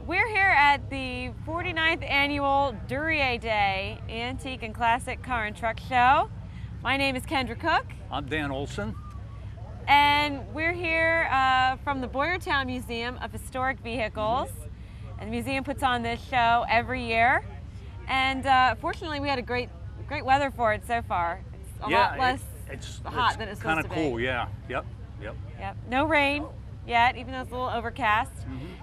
We're here at the 49th annual Duryea Day Antique and Classic Car and Truck Show. My name is Kendra Cook. I'm Dan Olson. And we're here from the Boyertown Museum of Historic Vehicles. And the museum puts on this show every year. And fortunately, we had a great weather for it so far. It's a lot less hot than it's supposed to be. Kind of cool, yeah. Yep. No rain yet, even though it's a little overcast.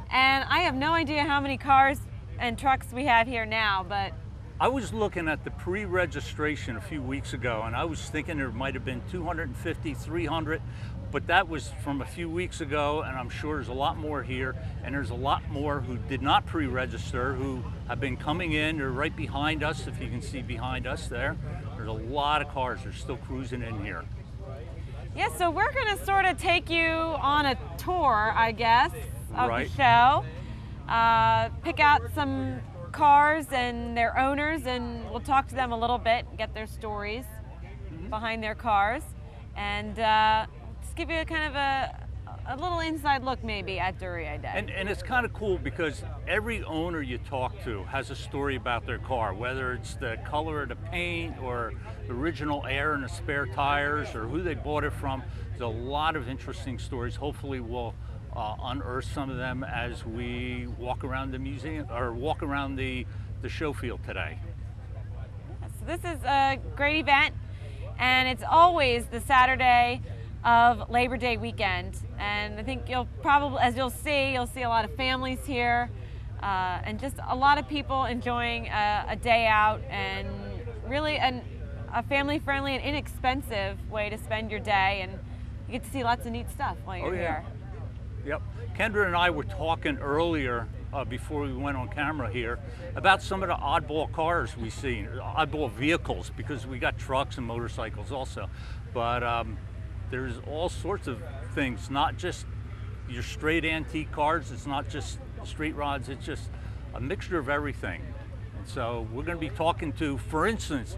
And I have no idea how many cars and trucks we have here now, but I was looking at the pre-registration a few weeks ago, and I was thinking there might have been 250, 300, but that was from a few weeks ago, and I'm sure there's a lot more here, and there's a lot more who did not pre-register, who have been coming in. They're right behind us, if you can see behind us there. There's a lot of cars. They're still cruising in here. Yeah, so we're going to sort of take you on a tour, I guess, of the show. Pick out some cars and their owners, and we'll talk to them a little bit, get their stories behind their cars, and just give you a kind of a little inside look maybe at Duryea Day. And it's kind of cool because every owner you talk to has a story about their car, whether it's the color of the paint or the original air in the spare tires or who they bought it from. There's a lot of interesting stories. Hopefully we'll unearth some of them as we walk around the museum or walk around the show field today. So this is a great event, and it's always the Saturday of Labor Day weekend, and I think you'll probably, as you'll see a lot of families here, and just a lot of people enjoying a day out, and really a family-friendly and inexpensive way to spend your day, and you get to see lots of neat stuff while you're here. Yep. Kendra and I were talking earlier before we went on camera here about some of the oddball cars we see, oddball vehicles, because we got trucks and motorcycles also, but there's all sorts of things, not just your straight antique cars, it's not just straight rods, it's just a mixture of everything. And so we're going to be talking to, for instance,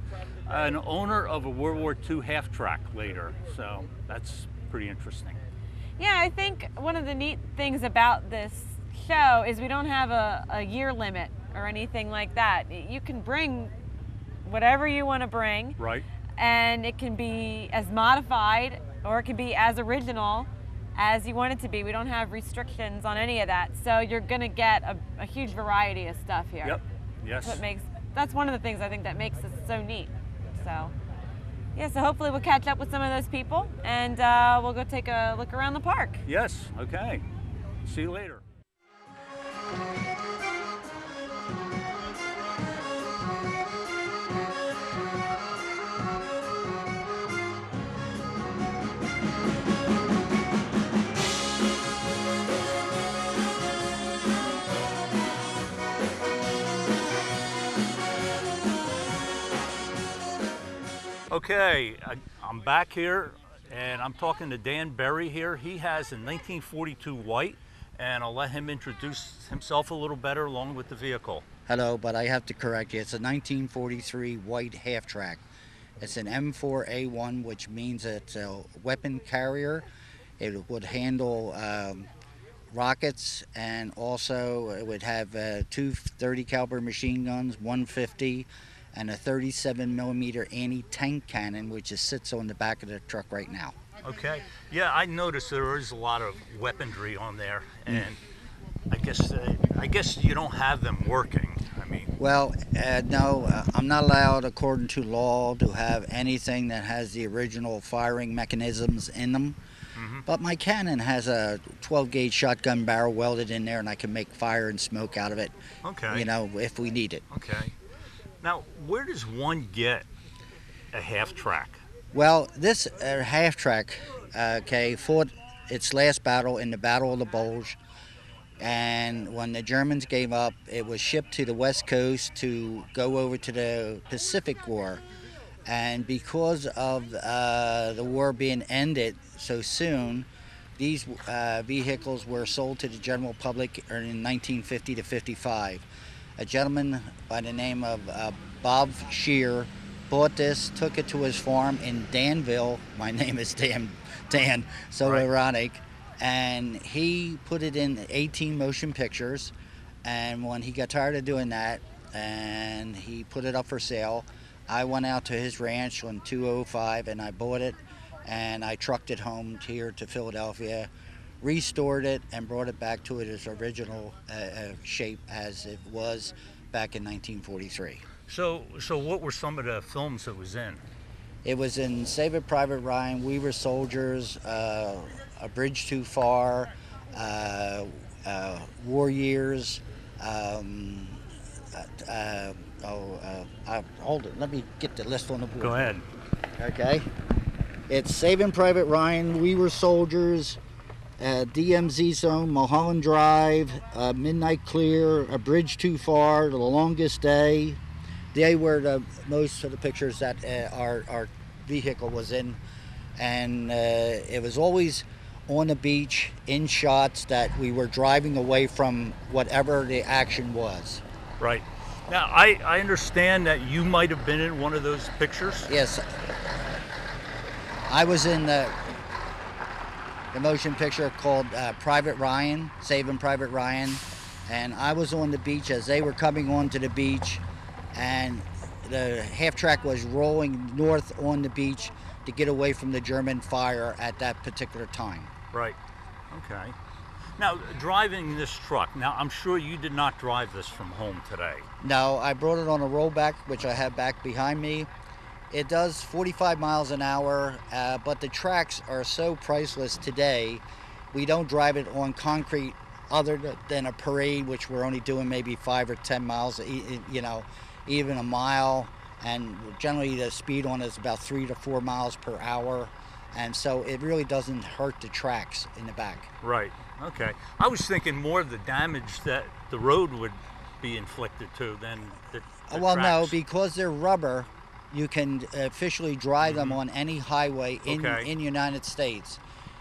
an owner of a World War II half-track later, so that's pretty interesting. Yeah, I think one of the neat things about this show is we don't have a year limit or anything like that. You can bring whatever you want to bring. Right. And it can be as modified or it can be as original as you want it to be. We don't have restrictions on any of that. So you're going to get a huge variety of stuff here. Yep. Yes. That's one of the things I think that makes it so neat. So yeah, so hopefully we'll catch up with some of those people, and we'll go take a look around the park. Yes, okay. See you later. Okay, I'm back here and I'm talking to Dan Berry here. He has a 1942 white, and I'll let him introduce himself a little better along with the vehicle. Hello, but I have to correct you. It's a 1943 white half-track. It's an M4A1, which means it's a weapon carrier. It would handle rockets, and also it would have two 30 caliber machine guns, 150, and a 37mm anti-tank cannon, which sits on the back of the truck right now. Okay. Yeah, I noticed there is a lot of weaponry on there, and I guess you don't have them working. I mean. Well, no, I'm not allowed, according to law, to have anything that has the original firing mechanisms in them. But my cannon has a 12-gauge shotgun barrel welded in there, and I can make fire and smoke out of it. Okay. You know, if we need it. Okay. Now, where does one get a half-track? Well, this half-track, fought its last battle in the Battle of the Bulge, and when the Germans gave up, it was shipped to the West Coast to go over to the Pacific War. And because of the war being ended so soon, these vehicles were sold to the general public in 1950 to 55. A gentleman by the name of Bob Shear bought this, took it to his farm in Danville. My name is Dan, so ironic. and he put it in 18 motion pictures. And when he got tired of doing that, and he put it up for sale, I went out to his ranch on 205 and I bought it, and I trucked it home here to Philadelphia, restored it, and brought it back to its original shape as it was back in 1943. So what were some of the films it was in? It was in Saving Private Ryan, We Were Soldiers, A Bridge Too Far, War Years. Hold it. Let me get the list on the board. Go ahead. Okay. It's Saving Private Ryan, We Were Soldiers, DMZ Zone, Mulholland Drive, Midnight Clear, A Bridge Too Far, The Longest Day. They were the most of the pictures that our vehicle was in, and it was always on the beach in shots that we were driving away from whatever the action was. Right. Now, I understand that you might have been in one of those pictures. Yes. I was in the motion picture called Private Ryan, Saving Private Ryan, and I was on the beach as they were coming onto the beach, and the half track was rolling north on the beach to get away from the German fire at that particular time. Right. Okay. Now, driving this truck, now I'm sure you did not drive this from home today. No, I brought it on a rollback, which I have back behind me. It does 45 miles an hour, but the tracks are so priceless today, we don't drive it on concrete other than a parade, which we're only doing maybe 5 or 10 miles, you know, even a mile. And generally the speed on it is about 3 to 4 miles per hour. And so it really doesn't hurt the tracks in the back. Right. Okay. I was thinking more of the damage that the road would be inflicted to than the Well, tracks. no, because they're rubber, you can officially drive them on any highway in the United States.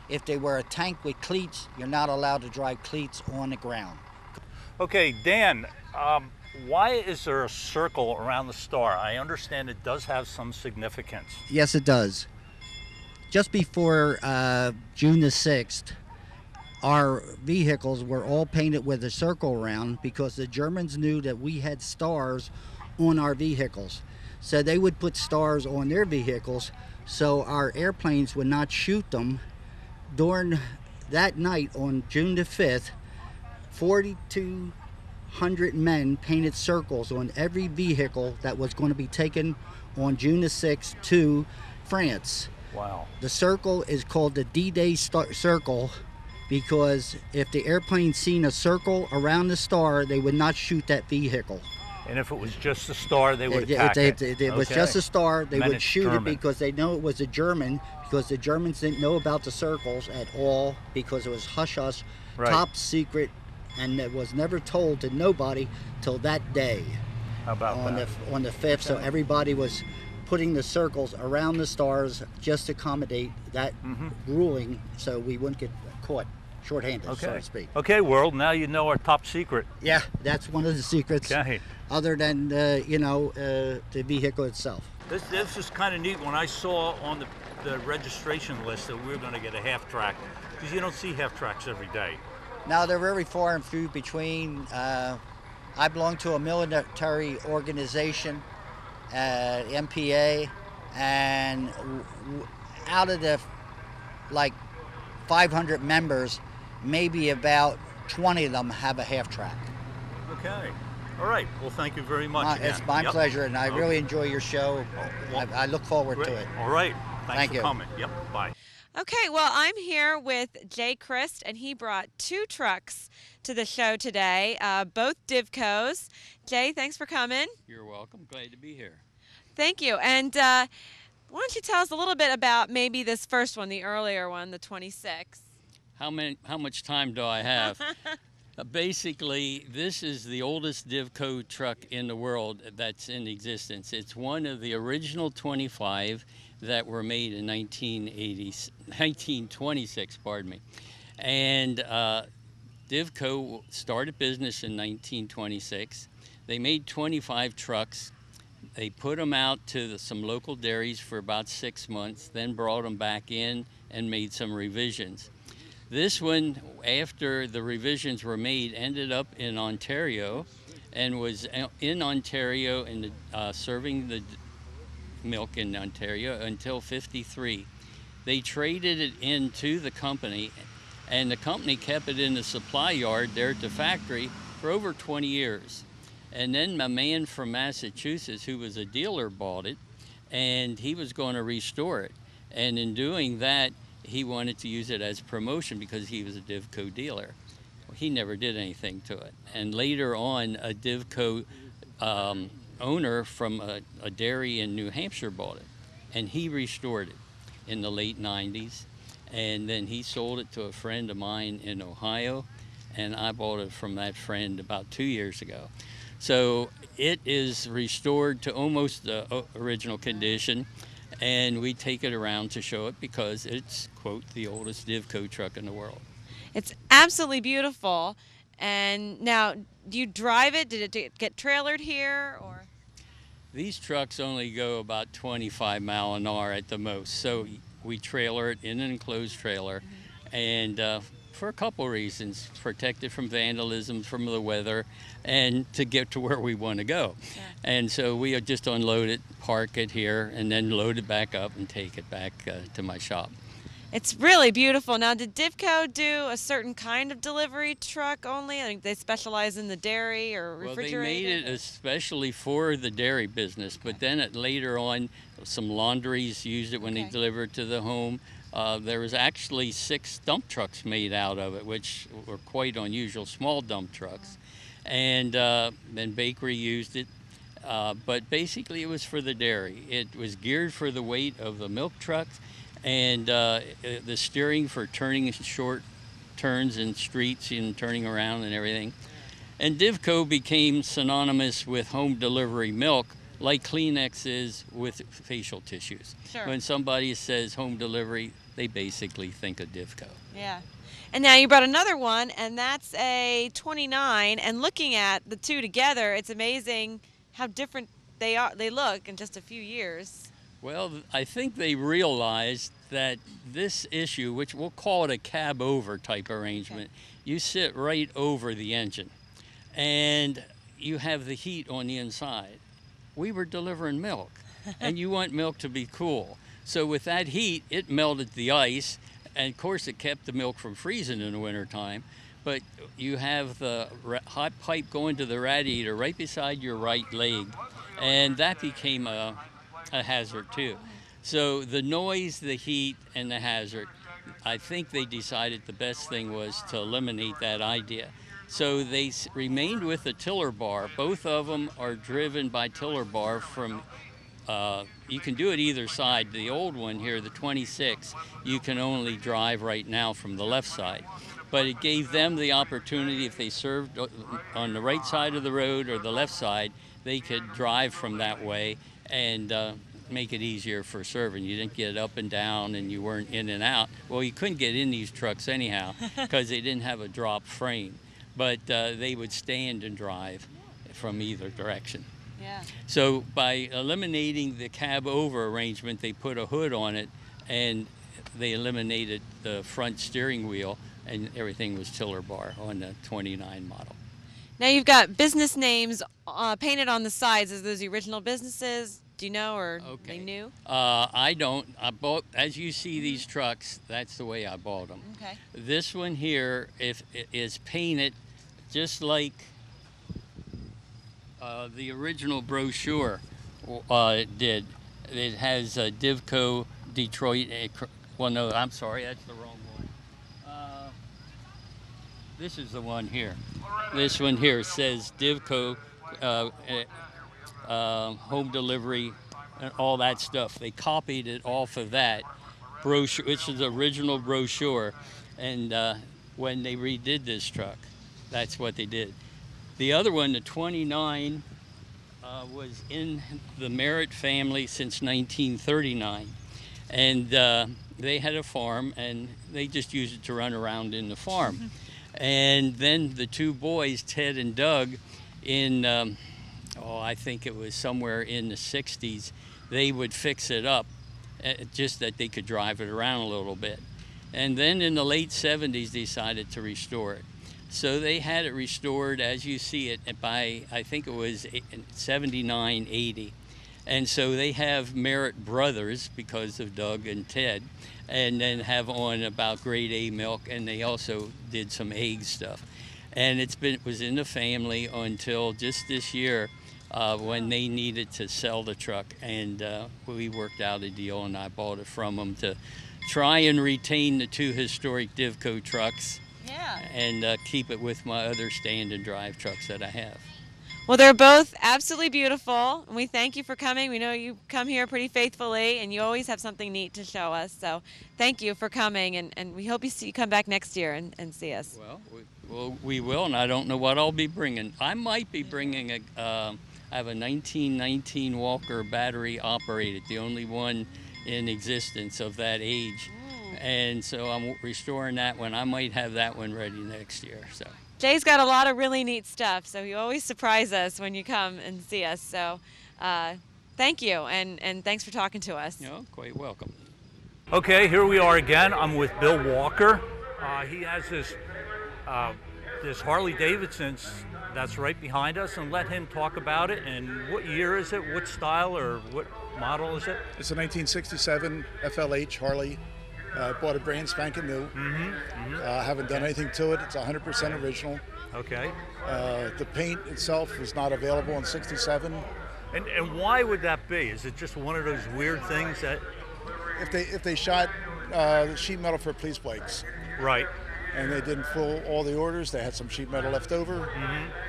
If they were a tank with cleats, you're not allowed to drive cleats on the ground. Okay, Dan, why is there a circle around the star? I understand it does have some significance. Yes, it does. Just before June the 6th, our vehicles were all painted with a circle around because the Germans knew that we had stars on our vehicles. So they would put stars on their vehicles so our airplanes would not shoot them. During that night on June the 5th, 4,200 men painted circles on every vehicle that was going to be taken on June the 6th to France. Wow. The circle is called the D-Day circle because if the airplane seen a circle around the star, they would not shoot that vehicle. And if it was just a star, they would attack it? If it was just a star, they would shoot German. it because they know it was a German, because the Germans didn't know about the circles at all because it was hush-hush, top secret, and it was never told to nobody till that day. How about that? On the 5th, so everybody was putting the circles around the stars just to accommodate that ruling so we wouldn't get caught short-handed, so to speak. Okay, world, now you know our top secret. Yeah, that's one of the secrets. Okay. Other than, the vehicle itself. This is kind of neat when I saw on the registration list that we were going to get a half track, because you don't see half tracks every day. Now, they're very far and few between. I belong to a military organization, MPA, and out of the 500 members, maybe about 20 of them have a half track. Okay. All right. Well, thank you very much. It's my pleasure, and I really enjoy your show. I look forward to it. All right. Thanks for coming. Yep. Bye. Okay, well, I'm here with Jay Christ, and he brought 2 trucks to the show today, both Divcos. Jay, thanks for coming. You're welcome. Glad to be here. Thank you. And why don't you tell us a little bit about maybe this first one, the earlier one, the 26? How much time do I have? Basically, this is the oldest Divco truck in the world that's in existence. It's one of the original 25 that were made in 1926, pardon me. And Divco started business in 1926. They made 25 trucks. They put them out to some local dairies for about 6 months, then brought them back in and made some revisions. This one, after the revisions were made, ended up in Ontario and was in Ontario and serving the milk in Ontario until '53. They traded it into the company, and the company kept it in the supply yard there at the factory for over 20 years. And then a man from Massachusetts who was a dealer bought it, and he was going to restore it. And in doing that, he wanted to use it as promotion because he was a Divco dealer. Well, he never did anything to it. And later on, a Divco owner from a dairy in New Hampshire bought it, and he restored it in the late '90s. And then he sold it to a friend of mine in Ohio, and I bought it from that friend about 2 years ago. So it is restored to almost the original condition, and we take it around to show it because it's, quote, the oldest Divco truck in the world. It's absolutely beautiful. And now, do you drive it? Did it get trailered here, or? These trucks only go about 25 mile an hour at the most, so we trailer it in an enclosed trailer, and for a couple reasons: protect it from vandalism, from the weather, and to get to where we want to go. Yeah. And so we just unload it, park it here, and then load it back up and take it back to my shop. It's really beautiful. Now, did Divco do a certain kind of delivery truck only? I think they specialize in the dairy or refrigerated? Well, they made it especially for the dairy business, but then later on, some laundries used it when they delivered to the home. There was actually 6 dump trucks made out of it, which were quite unusual, small dump trucks. And then bakery used it. But basically it was for the dairy. It was geared for the weight of the milk trucks, and the steering for turning short turns in streets and turning around and everything. And Divco became synonymous with home delivery milk, like Kleenex is with facial tissues. Sure. When somebody says home delivery, they basically think of Divco. Yeah. And now you brought another one, and that's a 29. And looking at the two together, it's amazing how different they look in just a few years. Well, I think they realized that this issue, which we'll call it a cab over type arrangement, you sit right over the engine and you have the heat on the inside. We were delivering milk, and you want milk to be cool. So with that heat, it melted the ice, and of course it kept the milk from freezing in the wintertime. But you have the hot pipe going to the radiator right beside your right leg, and that became a hazard too. So the noise, the heat, and the hazard, I think they decided the best thing was to eliminate that idea. So they remained with the tiller bar. Both of them are driven by tiller bar from, you can do it either side. The old one here, the 26, you can only drive right now from the left side. But it gave them the opportunity, if they served on the right side of the road or the left side, they could drive from that way and make it easier for serving. You didn't get up and down and you weren't in and out. Well, you couldn't get in these trucks anyhow because they didn't have a drop frame. But they would stand and drive from either direction. Yeah. So by eliminating the cab over arrangement, they put a hood on it, and they eliminated the front steering wheel, and everything was tiller bar on the 29 model. Now you've got business names painted on the sides. Is those the original businesses? Do you know, or they new? I don't. I bought, as you see these trucks, that's the way I bought them. Okay. This one here is painted just like the original brochure did. It has Divco Detroit. Well, no, I'm sorry, that's the wrong one. This is the one here. This one here says Divco home delivery and all that stuff. They copied it off of that brochure, which is the original brochure. And when they redid this truck, that's what they did. The other one, the 29, was in the Merritt family since 1939. And they had a farm, and they just used it to run around in the farm. And then the two boys, Ted and Doug, in, I think it was somewhere in the 60s, they would fix it up, just that they could drive it around a little bit. And then in the late 70s, decided to restore it. So they had it restored as you see it by, I think it was 79, 80. And so they have Merritt Brothers because of Doug and Ted, and then have on about grade A milk, and they also did some egg stuff. And it was in the family until just this year when they needed to sell the truck, and we worked out a deal, and I bought it from them to try and retain the 2 historic Divco trucks. Yeah. And keep it with my other stand and drive trucks that I have. Well, they're both absolutely beautiful, and we thank you for coming. We know you come here pretty faithfully, and you always have something neat to show us. So thank you for coming, and we hope you come back next year and see us. Well, we will, and I don't know what I'll be bringing. I might be bringing I have a 1919 Walker battery operated, the only one in existence of that age. And so I'm restoring that one. I might have that one ready next year. So Jay's got a lot of really neat stuff, so you always surprise us when you come and see us. So thank you, and thanks for talking to us. you're quite welcome. Okay, here we are again. I'm with Bill Walker. He has this Harley Davidson that's right behind us, and let him talk about it. And what year is it? What style or what model is it? It's a 1967 FLH Harley. Bought it brand spanking new. Haven't done anything to it. It's 100% original. Okay. The paint itself was not available in '67. And why would that be? Is it just one of those weird things that? If they shot the sheet metal for police bikes, Right. and they didn't fill all the orders, they had some sheet metal left over.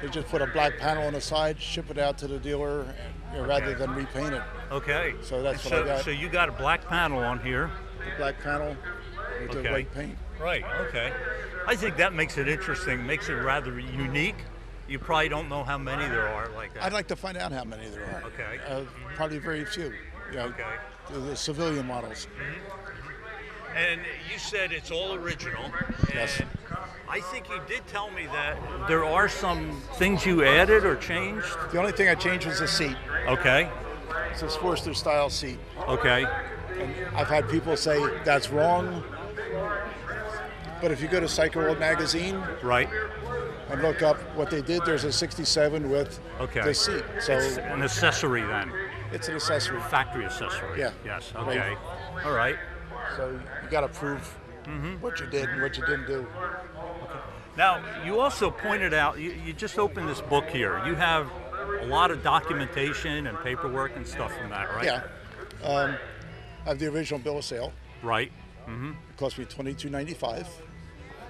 They just put a black panel on the side, ship it out to the dealer, rather than repaint it. Okay. So that's what I got. So you got a black panel on here. The black panel with the white paint. Right, okay. I think that makes it interesting, makes it rather unique. You probably don't know how many there are like that. I'd like to find out how many there are. Okay. Probably very few. Okay. The civilian models. And you said it's all original. Yes. And I think you did tell me that there are some things you added or changed. The only thing I changed was the seat. Okay. It's a Sportster style seat. Okay. And I've had people say that's wrong. But if you go to Cycle World magazine Right. and look up what they did, there's a 67 with the seat. So it's an accessory then. it's an accessory. Factory accessory. Yeah. Yes. Okay. Right. All right. So you got to prove what you did and what you didn't do. Now, you also pointed out, you just opened this book here. You have a lot of documentation and paperwork and stuff from that, right? Yeah. I have the original bill of sale. Right. It cost me $22.95.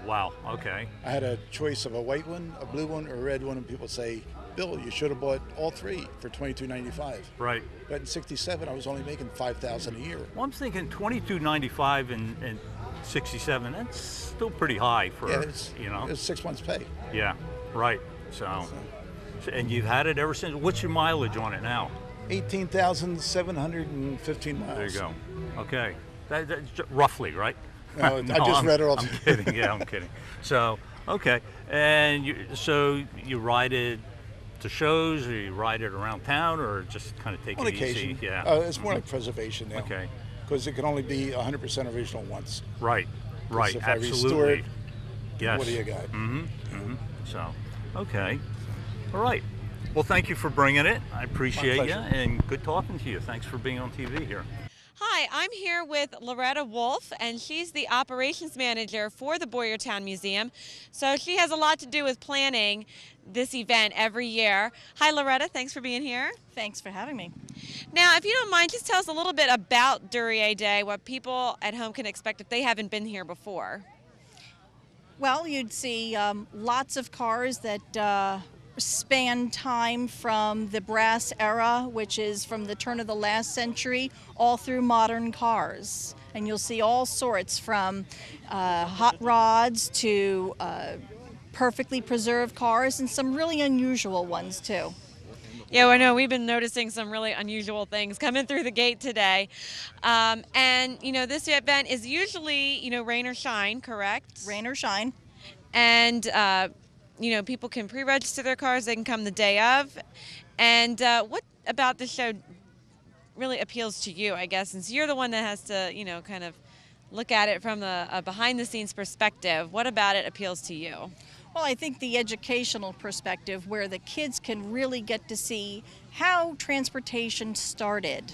Wow. Okay. I had a choice of a white one, a blue one, or a red one, and people say, Bill, you should have bought all 3 for $22.95. Right. But in '67, I was only making $5,000 a year. Well, I'm thinking $22.95 in '67. That's still pretty high for It's 6 months' pay. Yeah. Right. So, and you've had it ever since. What's your mileage on it now? 18,715 miles. There you go. Okay. That's roughly, right? No, I just read it off. I'm kidding. Yeah, I'm kidding. So, okay. And you ride it to shows, or you ride it around town, or just kind of take On it occasion. easy? Yeah. It's more like preservation now. Okay. Because it can only be 100% original once. Right. Right. if I restore Absolutely. it, Yes. What do you got? So, okay. All right. Well, thank you for bringing it. I appreciate you, pleasure. and good talking to you. Thanks for being on TV here. Hi, I'm here with Loretta Wolf, and she's the operations manager for the Boyertown Museum. So she has a lot to do with planning this event every year. Hi, Loretta. Thanks for being here. Thanks for having me. Now, if you don't mind, just tell us a little bit about Duryea Day, what people at home can expect if they haven't been here before. Well, you'd see lots of cars that span time from the brass era, which is from the turn of the last century, all through modern cars. And you'll see all sorts from hot rods to perfectly preserved cars, and some really unusual ones too. Yeah, I know we've been noticing some really unusual things coming through the gate today. And, this event is usually, rain or shine, correct? Rain or shine. And, people can pre-register their cars. They can come the day of. And what about the show really appeals to you, I guess, since you're the one that has to, kind of look at it from a behind-the-scenes perspective, what about it appeals to you? Well, I think the educational perspective where the kids can really get to see how transportation started.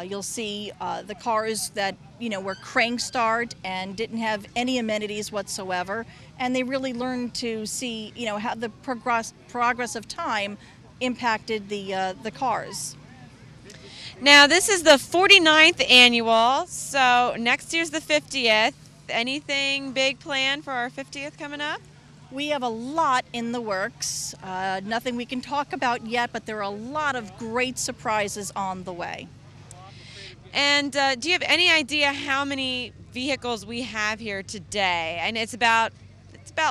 You'll see the cars that, were crank start and didn't have any amenities whatsoever, and they really learned to see, how the progress of time impacted the cars. Now, this is the 49th annual, so next year's the 50th. Anything big planned for our 50th coming up? We have a lot in the works. Nothing we can talk about yet, but there are a lot of great surprises on the way. And do you have any idea how many vehicles we have here today? And it's about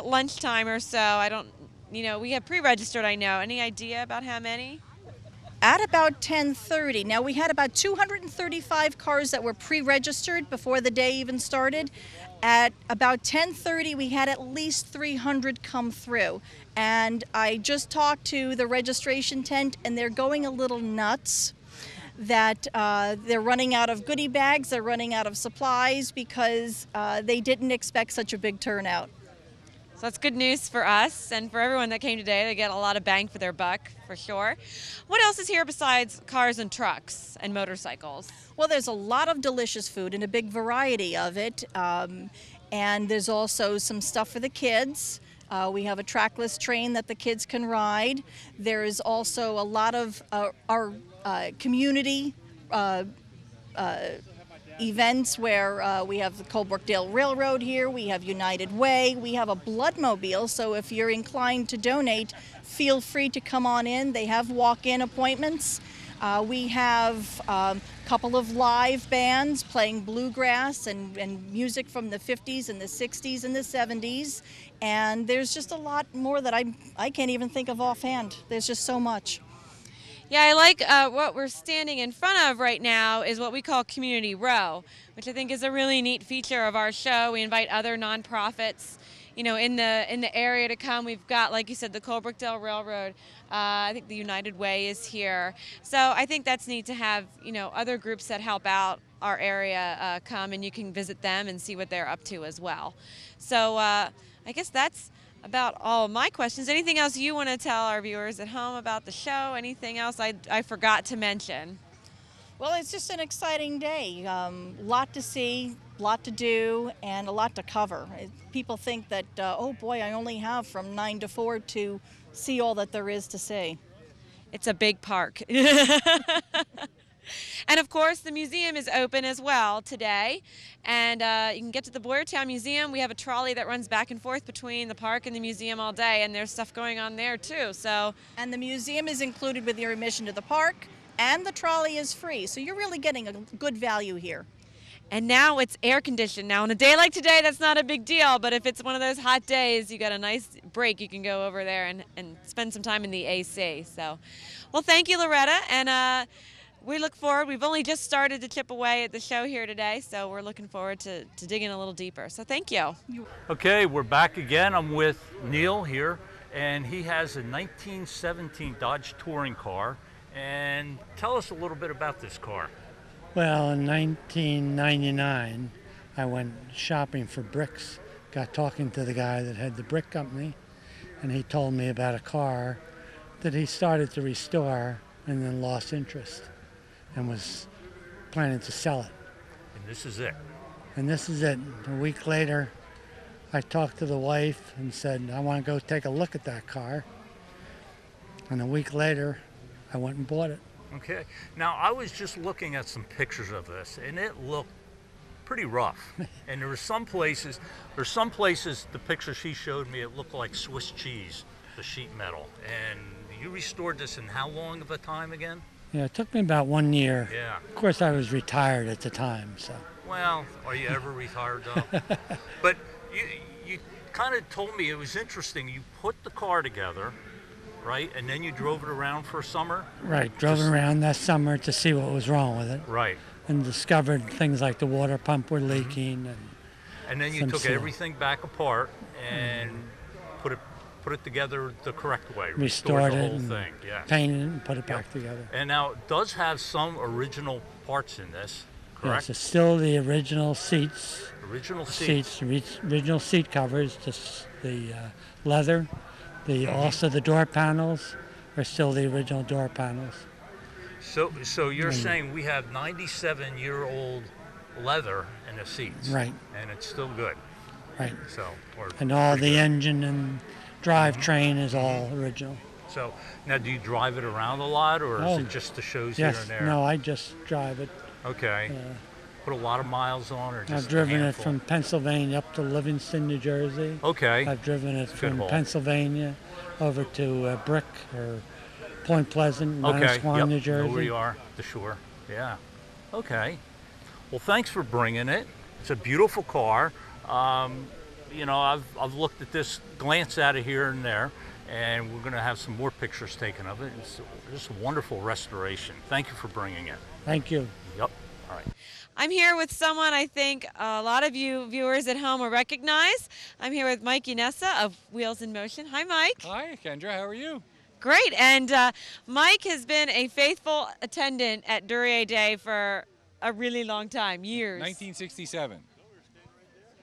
lunchtime or so. I don't, we have pre-registered, I know. Any idea about how many? At about 10:30. Now, we had about 235 cars that were pre-registered before the day even started. At about 10:30, we had at least 300 come through. And I just talked to the registration tent, and they're going a little nuts that they're running out of goodie bags, they're running out of supplies because they didn't expect such a big turnout. So that's good news for us and for everyone that came today. They get a lot of bang for their buck, for sure. What else is here besides cars and trucks and motorcycles? Well, there's a lot of delicious food and a big variety of it. And there's also some stuff for the kids. We have a trackless train that the kids can ride. There is also a lot of our community events where we have the Colebrookdale Railroad here, we have United Way, we have a bloodmobile, so if you're inclined to donate, feel free to come on in. They have walk-in appointments. We have a couple of live bands playing bluegrass and music from the 50s and the 60s and the 70s, and there's just a lot more that I can't even think of offhand. There's just so much. Yeah, I like what we're standing in front of right now is what we call Community Row, which I think is a really neat feature of our show. We invite other nonprofits, in the area to come. We've got, like you said, the Colebrookdale Railroad. I think the United Way is here. So I think that's neat to have, other groups that help out our area come, and you can visit them and see what they're up to as well. So I guess that's about all my questions. Anything else you want to tell our viewers at home about the show? Anything else I forgot to mention? Well, it's just an exciting day. Lot to see, lot to do, and a lot to cover. People think that, oh boy, I only have from 9 to 4 to see all that there is to see. It's a big park. And of course, the museum is open as well today. And you can get to the Boyertown Museum. We have a trolley that runs back and forth between the park and the museum all day, and there's stuff going on there too. And the museum is included with your admission to the park, and the trolley is free. So you're really getting a good value here. And now it's air conditioned. Now on a day like today, that's not a big deal, but if it's one of those hot days, you got a nice break, you can go over there and spend some time in the AC. So, well, thank you, Loretta, and we look forward. We've only just started to chip away at the show here today, so we're looking forward to digging a little deeper. So thank you. Okay, we're back again. I'm with Neil here, and he has a 1917 Dodge Touring car. And tell us a little bit about this car. Well, in 1999, I went shopping for bricks, got talking to the guy that had the brick company, and he told me about a car that he started to restore and then lost interest and was planning to sell it. And this is it. And this is it. A week later, I talked to the wife and said, I want to go take a look at that car. And a week later, I went and bought it. Okay. Now, I was just looking at some pictures of this, and it looked pretty rough. And there were some places, the picture she showed me, it looked like Swiss cheese, the sheet metal. And you restored this in how long of a time again? Yeah, it took me about 1 year. Yeah. Of course, I was retired at the time, so. Well, are you ever retired though? But you kind of told me it was interesting. You put the car together, right? And then you drove it around for a summer? Right, drove it around that summer to see what was wrong with it. Right. And discovered things like the water pump were leaking. And then you took everything back apart and put it together the correct way. Restored the it whole and thing. Yeah. painted it and put it back together. And now it does have some original parts in this. correct? Yes, it's still the original seats. Original seats. Original seat covers, just the leather. Also the door panels are still the original door panels. So you're saying we have 97-year-old leather in the seats, Right. And it's still good. Right. So, and all the good. engine and drivetrain is all original. So now, do you drive it around a lot, or is it just the shows here and there? No, I just drive it. Okay. Put a lot of miles on, or just I've driven a it from Pennsylvania up to Livingston, New Jersey. Okay. I've driven it from haul. Pennsylvania over to Brick or Point Pleasant, Manasquan, New Jersey. Know where you are, the shore. Yeah. Okay. Well, thanks for bringing it. It's a beautiful car. You know, I've looked at this, glanced at it here and there, and we're going to have some more pictures taken of it. It's just a wonderful restoration. Thank you for bringing it. Thank you. Yep. All right. I'm here with someone I think a lot of you viewers at home will recognize. I'm here with Mike Unessa of Wheels in Motion. Hi, Mike. Hi, Kendra. How are you? Great. And Mike has been a faithful attendant at Duryea Day for a really long time, years. 1967.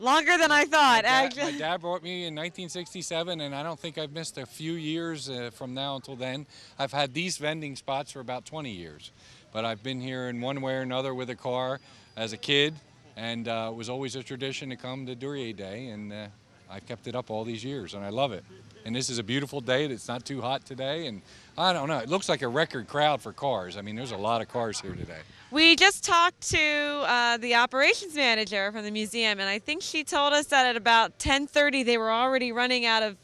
Longer than I thought, actually. My dad brought me in 1967, and I don't think I've missed a few years from now until then. I've had these vending spots for about 20 years, but I've been here in one way or another with a car as a kid, and it was always a tradition to come to Duryea Day, and I've kept it up all these years, and I love it. And this is a beautiful day. It's not too hot today, and I don't know. It looks like a record crowd for cars. I mean, there's a lot of cars here today. We just talked to the operations manager from the museum, and I think she told us that at about 10:30 they were already running out of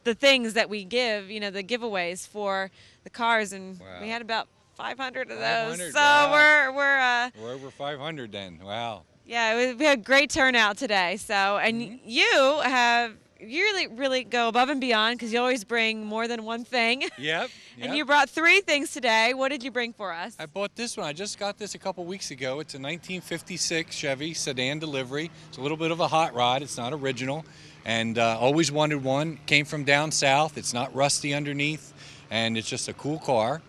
the things that we give, you know, the giveaways for the cars, and we had about 500 of those. 500, so wow. we're over 500 then. Wow. Yeah, we had a great turnout today. So, and you really go above and beyond because you always bring more than one thing. Yep. And you brought 3 things today. What did you bring for us? I bought this one. I just got this a couple weeks ago. It's a 1956 Chevy sedan delivery. It's a little bit of a hot rod. It's not original. And always wanted one. Came from down south. It's not rusty underneath. And it's just a cool car.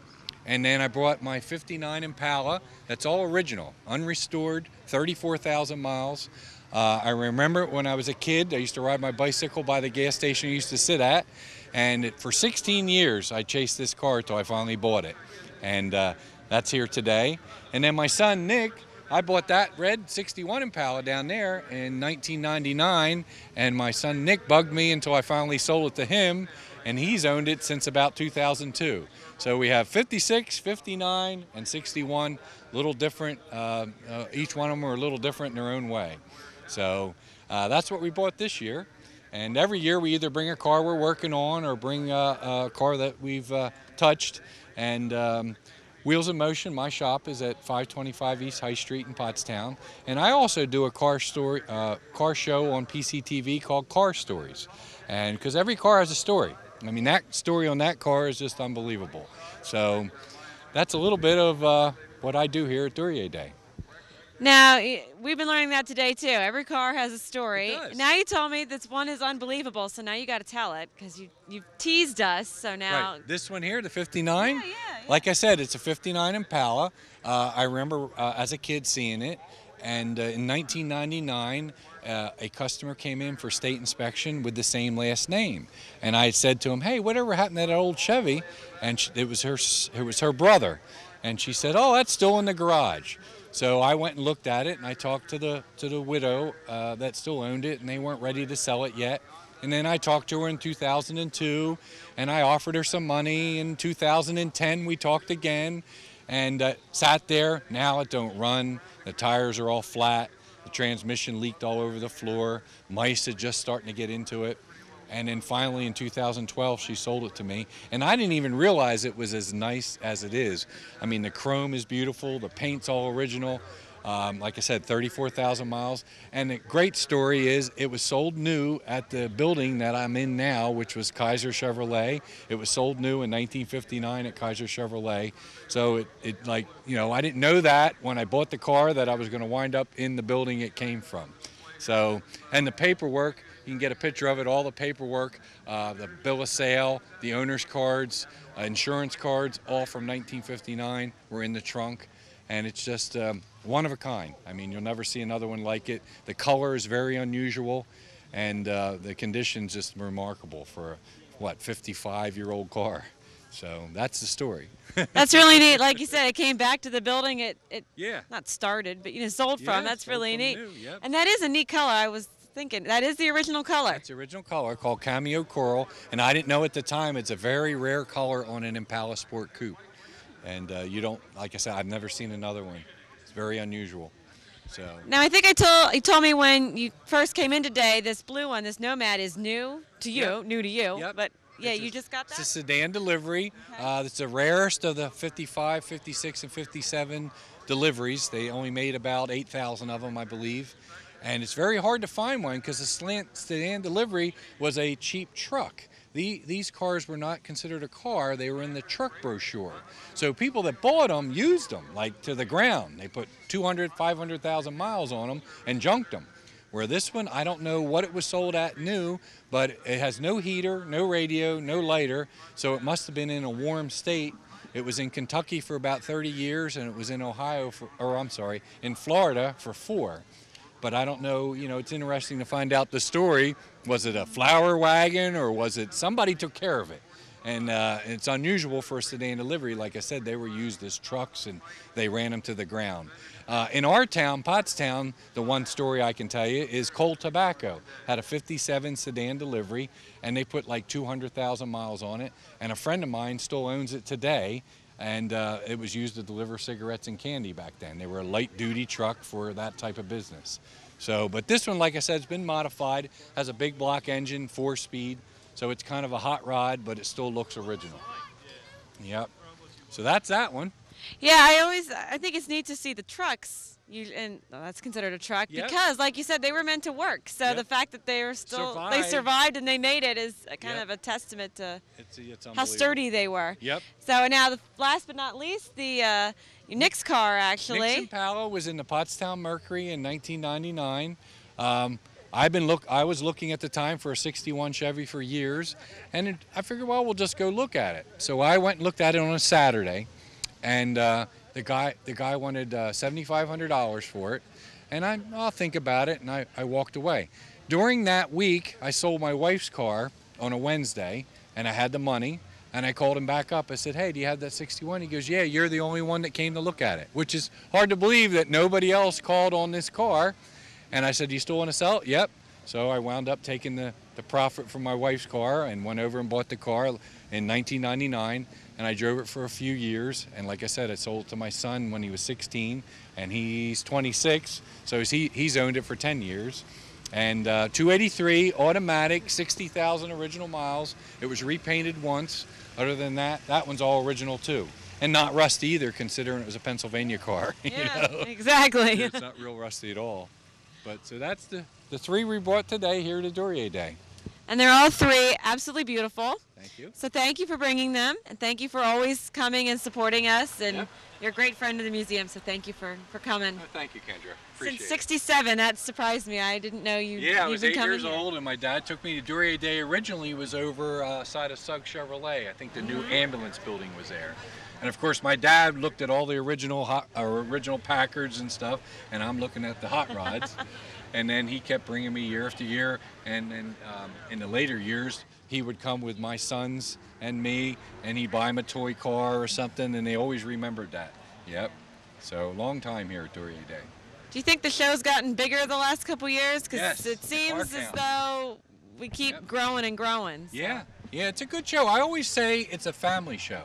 And then I brought my 59 Impala. That's all original, unrestored, 34,000 miles. I remember when I was a kid, I used to ride my bicycle by the gas station I used to sit at. And for 16 years, I chased this car until I finally bought it. And that's here today. And then my son, Nick, I bought that red 61 Impala down there in 1999. And my son, Nick, bugged me until I finally sold it to him. And he's owned it since about 2002. So we have 56, 59, and 61, little different. Each one of them are a little different in their own way. So that's what we bought this year. And every year we either bring a car we're working on or bring a car that we've touched. And Wheels in Motion, my shop is at 525 East High Street in Pottstown. And I also do a car show on PCTV called Car Stories. And because every car has a story. I mean, that story on that car is just unbelievable. So that's a little bit of what I do here at Duryea Day. Now, we've been learning that today, too. Every car has a story. It does. Now you told me this one is unbelievable, so now you got to tell it because you've teased us, so now. Right. This one here, the 59, yeah. Like I said, it's a 59 Impala. I remember as a kid seeing it. And in 1999, a customer came in for state inspection with the same last name. And I said to him, hey, whatever happened to that old Chevy? And it was her brother. And she said, oh, that's still in the garage. So I went and looked at it, and I talked to the widow that still owned it, and they weren't ready to sell it yet. And then I talked to her in 2002, and I offered her some money. In 2010, we talked again, and sat there. Now it don't run. The tires are all flat. The transmission leaked all over the floor. Mice are just starting to get into it. And then finally in 2012, she sold it to me. And I didn't even realize it was as nice as it is. I mean, the chrome is beautiful. The paint's all original. Like I said, 34,000 miles. And the great story is it was sold new at the building that I'm in now, which was Kaiser Chevrolet. It was sold new in 1959 at Kaiser Chevrolet. So it like, you know, I didn't know that when I bought the car that I was going to wind up in the building it came from. So, and the paperwork, you can get a picture of it, all the paperwork, the bill of sale, the owner's cards, insurance cards, all from 1959 were in the trunk. and it's just one of a kind. I mean, you'll never see another one like it. The color is very unusual, and the condition's just remarkable for a, what, 55-year-old car. So that's the story. That's really neat. Like you said, it came back to the building it Yeah. not started, but sold from. That's sold really from neat. new, yep. And that is a neat color. I was thinking that is the original color. It's the original color called Cameo Coral, and I didn't know at the time it's a very rare color on an Impala Sport Coupe. And you don't, like I said, I've never seen another one. It's very unusual. So Now I think you told me when you first came in today, this blue one, this Nomad, is new to you, Yep. new to you. Yep. But yeah, It's you a- just got It's a that. sedan delivery. It's the rarest of the 55, 56, and 57 deliveries. They only made about 8,000 of them, I believe. And it's very hard to find one because the sedan delivery was a cheap truck. These cars were not considered a car, they were in the truck brochure. So people that bought them used them, like to the ground. They put 200, 500,000 miles on them and junked them. Where this one, I don't know what it was sold at new, but it has no heater, no radio, no lighter, so it must have been in a warm state. It was in Kentucky for about 30 years, and it was in in Florida for 4. But I don't know, it's interesting to find out the story. Was it a flower wagon, or was it somebody took care of it? And it's unusual for a sedan delivery. Like I said, they were used as trucks, and they ran them to the ground. In our town, Pottstown, the one story I can tell you is Coal Tobacco had a 57 sedan delivery, and they put like 200,000 miles on it. And a friend of mine still owns it today, and it was used to deliver cigarettes and candy back then. They were a light-duty truck for that type of business. So, but this one, like I said, has been modified, has a big block engine, 4-speed, so it's kind of a hot rod, but it still looks original. Yep. So that's that one. Yeah, I think it's neat to see the trucks. That's considered a truck Yep. because, like you said, they were meant to work. So Yep. the fact that they Survived. survived and they made it is kind Yep. of a testament to It's how unbelievable. sturdy they were. Yep. So now, last but not least, the Nick's car actually. Nick's Impala was in the Pottstown Mercury in 1999. I was looking at the time for a 61 Chevy for years, and I figured, well, we'll just go look at it. So I went and looked at it on a Saturday, and the guy wanted $7,500 for it, and I'll think about it, and I walked away. During that week, I sold my wife's car on a Wednesday, and I had the money, and I called him back up. I said, hey, do you have that 61? He goes, yeah, you're the only one that came to look at it, which is hard to believe that nobody else called on this car. And I said, you still want to sell it? Yep. So I wound up taking the profit from my wife's car and went over and bought the car in 1999. And I drove it for a few years. And like I said, I sold it to my son when he was 16, and he's 26. So he's owned it for 10 years. And 283 automatic, 60,000 original miles. It was repainted once. Other than that, that one's all original too. And not rusty either, considering it was a Pennsylvania car. Yeah, exactly. It's not real rusty at all. But so that's the 3 we bought today here to Duryea Day. And they're all 3 absolutely beautiful. Thank you. So thank you for bringing them, and thank you for always coming and supporting us. And Yep. you're a great friend of the museum, so thank you for coming. Thank you, Kendra. Since '67, that surprised me. I didn't know you. Yeah, I you've was been 8 coming years here. old, and my dad took me to Duryea Day. Originally was over side of Sugg Chevrolet. I think the new ambulance building was there. And of course, my dad looked at all the original Packards and stuff, and I'm looking at the hot rods. And then he kept bringing me year after year. And then in the later years, he would come with my sons and me, and he'd buy him a toy car or something, and they always remembered that. Yep. So long time here at Duryea Day. Do you think the show's gotten bigger the last couple years? Because Yes, it the seems car as count. though we keep Yep. growing and growing. So. Yeah, it's a good show. I always say it's a family show.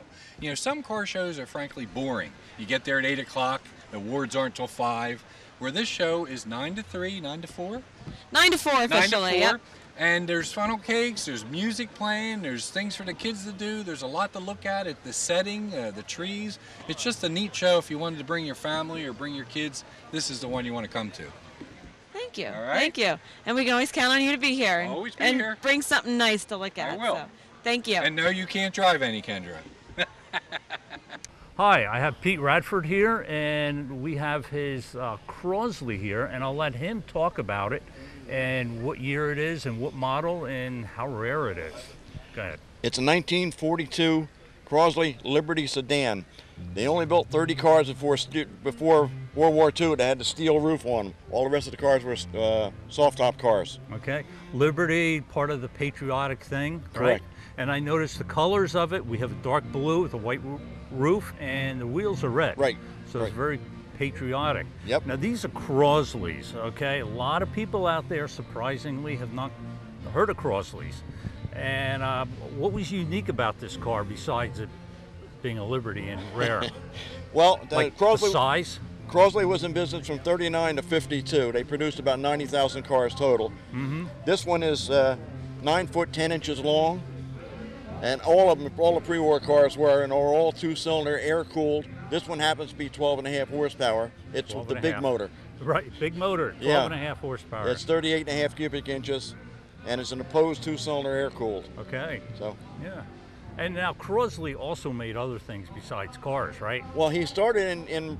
Some car shows are frankly boring. You get there at 8 o'clock, the awards aren't till 5, where this show is 9 to 3, 9 to 4? 9 to 4 9 to 4. officially. Yep. And there's funnel cakes, there's music playing, there's things for the kids to do, there's a lot to look at the setting, the trees. It's just a neat show. If you wanted to bring your family or bring your kids, this is the one you want to come to. Thank you. All right. Thank you. And we can always count on you to be here. I'll always be and here. bring something nice to look at. I will. So, thank you. And no, you can't drive any, Kendra. Hi, I have Pete Radford here, and we have his Crosley here, and I'll let him talk about it and what year it is and what model and how rare it is. Go ahead. It's a 1942 Crosley Liberty sedan. They only built 30 cars before World War II that had the steel roof on them. All the rest of the cars were soft top cars. Okay. Liberty, part of the patriotic thing, Correct. right? And I noticed the colors of it. We have a dark blue with a white roof, and the wheels are red. Right. So right. it's very patriotic. Yep. Now these are Crosleys, okay? A lot of people out there, surprisingly, have not heard of Crosleys. And what was unique about this car besides it being a Liberty and rare? Well, like Crosley, the size? Crosley was in business from 39 to 52. They produced about 90,000 cars total. Mm-hmm. This one is 9 foot 10 inches long, and all the pre-war cars were, and are all two-cylinder, air-cooled. This one happens to be 12.5 horsepower. It's with the big motor. Right, big motor, 12.5 horsepower. It's 38.5 cubic inches, and it's an opposed two-cylinder air-cooled. Okay. So. Yeah. And now Crosley also made other things besides cars, right? Well, he started in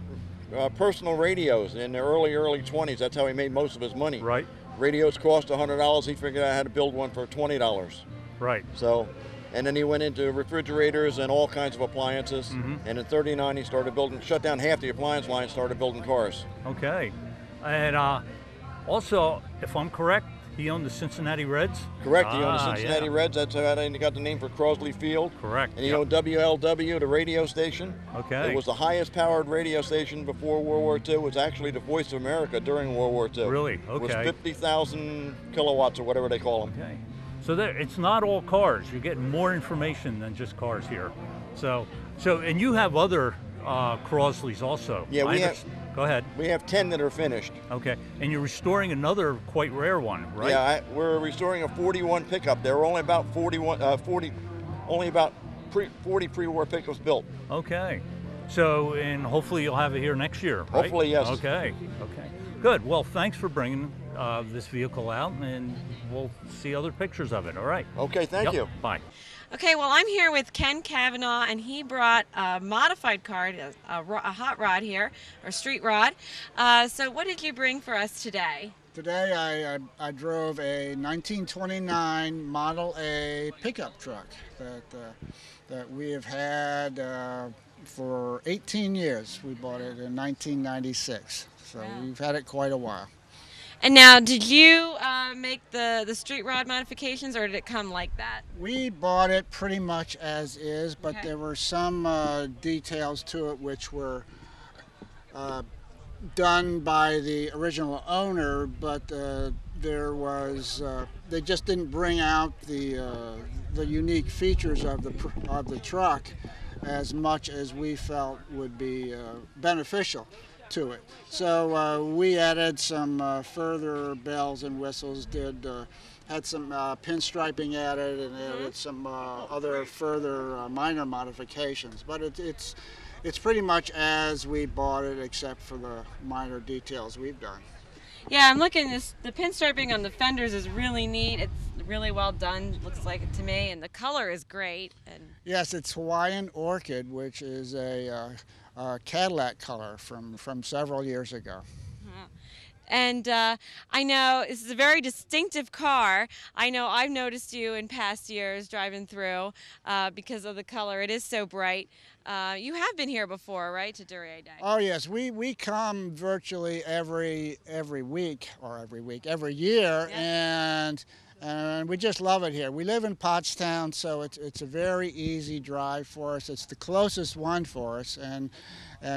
personal radios in the early 20s. That's how he made most of his money. Right. Radios cost $100. He figured out how to build one for $20. Right. So, and then he went into refrigerators and all kinds of appliances. Mm-hmm. And in '39, he started building, shut down half the appliance line, started building cars. Okay. And also, if I'm correct, he owned the Cincinnati Reds? Correct. He owned the Cincinnati yeah. Reds. That's how he got the name for Crosley Field. Correct. And he owned WLW, the radio station. Okay. It was the highest powered radio station before World War II. It was actually the Voice of America during World War II. Really? Okay. It was 50,000 kilowatts or whatever they call them. Okay. So it's not all cars. You're getting more information than just cars here. So and you have other Crosleys also. Yeah, we have. Go ahead. We have 10 that are finished. Okay, and you're restoring another quite rare one, right? Yeah, we're restoring a 41 pickup. There were only about 40 pre-war pickups built. Okay, so and hopefully you'll have it here next year, right? Hopefully, yes. Okay, good. Well, thanks for bringing this vehicle out, and we'll see other pictures of it. All right. Okay, thank you. Bye. Okay, well, I'm here with Ken Cavanaugh, and he brought a modified car, a hot rod here, or street rod. So what did you bring for us today? Today I drove a 1929 Model A pickup truck that we have had for 18 years. We bought it in 1996, so wow. We've had it quite a while. And now, did you make the street rod modifications, or did it come like that? We bought it pretty much as is, but okay. There were some details to it which were done by the original owner, but there was they just didn't bring out the unique features of the truck as much as we felt would be beneficial to it. So we added some further bells and whistles, had some pinstriping added, and added some other further minor modifications. But it's pretty much as we bought it, except for the minor details we've done. Yeah, I'm looking. The pinstriping on the fenders is really neat. It's really well done, looks like it to me, and the color is great. And yes, it's Hawaiian Orchid, which is a Cadillac color from several years ago. And I know this is a very distinctive car. I know I've noticed you in past years driving through because of the color. It is so bright. You have been here before, right, to Duryea Day? Oh yes, we come virtually every week, every year, yeah. And we just love it here. We live in Pottstown, so it's a very easy drive for us. It's the closest one for us, and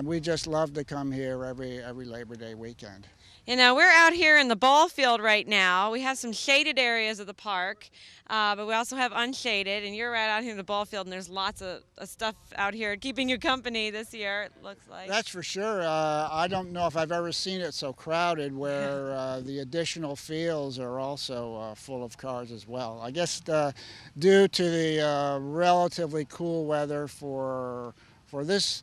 we just love to come here every Labor Day weekend. You know, we're out here in the ball field right now. We have some shaded areas of the park, but we also have unshaded, and you're right out here in the ball field, and there's lots of stuff out here keeping you company this year, it looks like. That's for sure. I don't know if I've ever seen it so crowded where the additional fields are also full of cars as well. I guess due to the relatively cool weather for this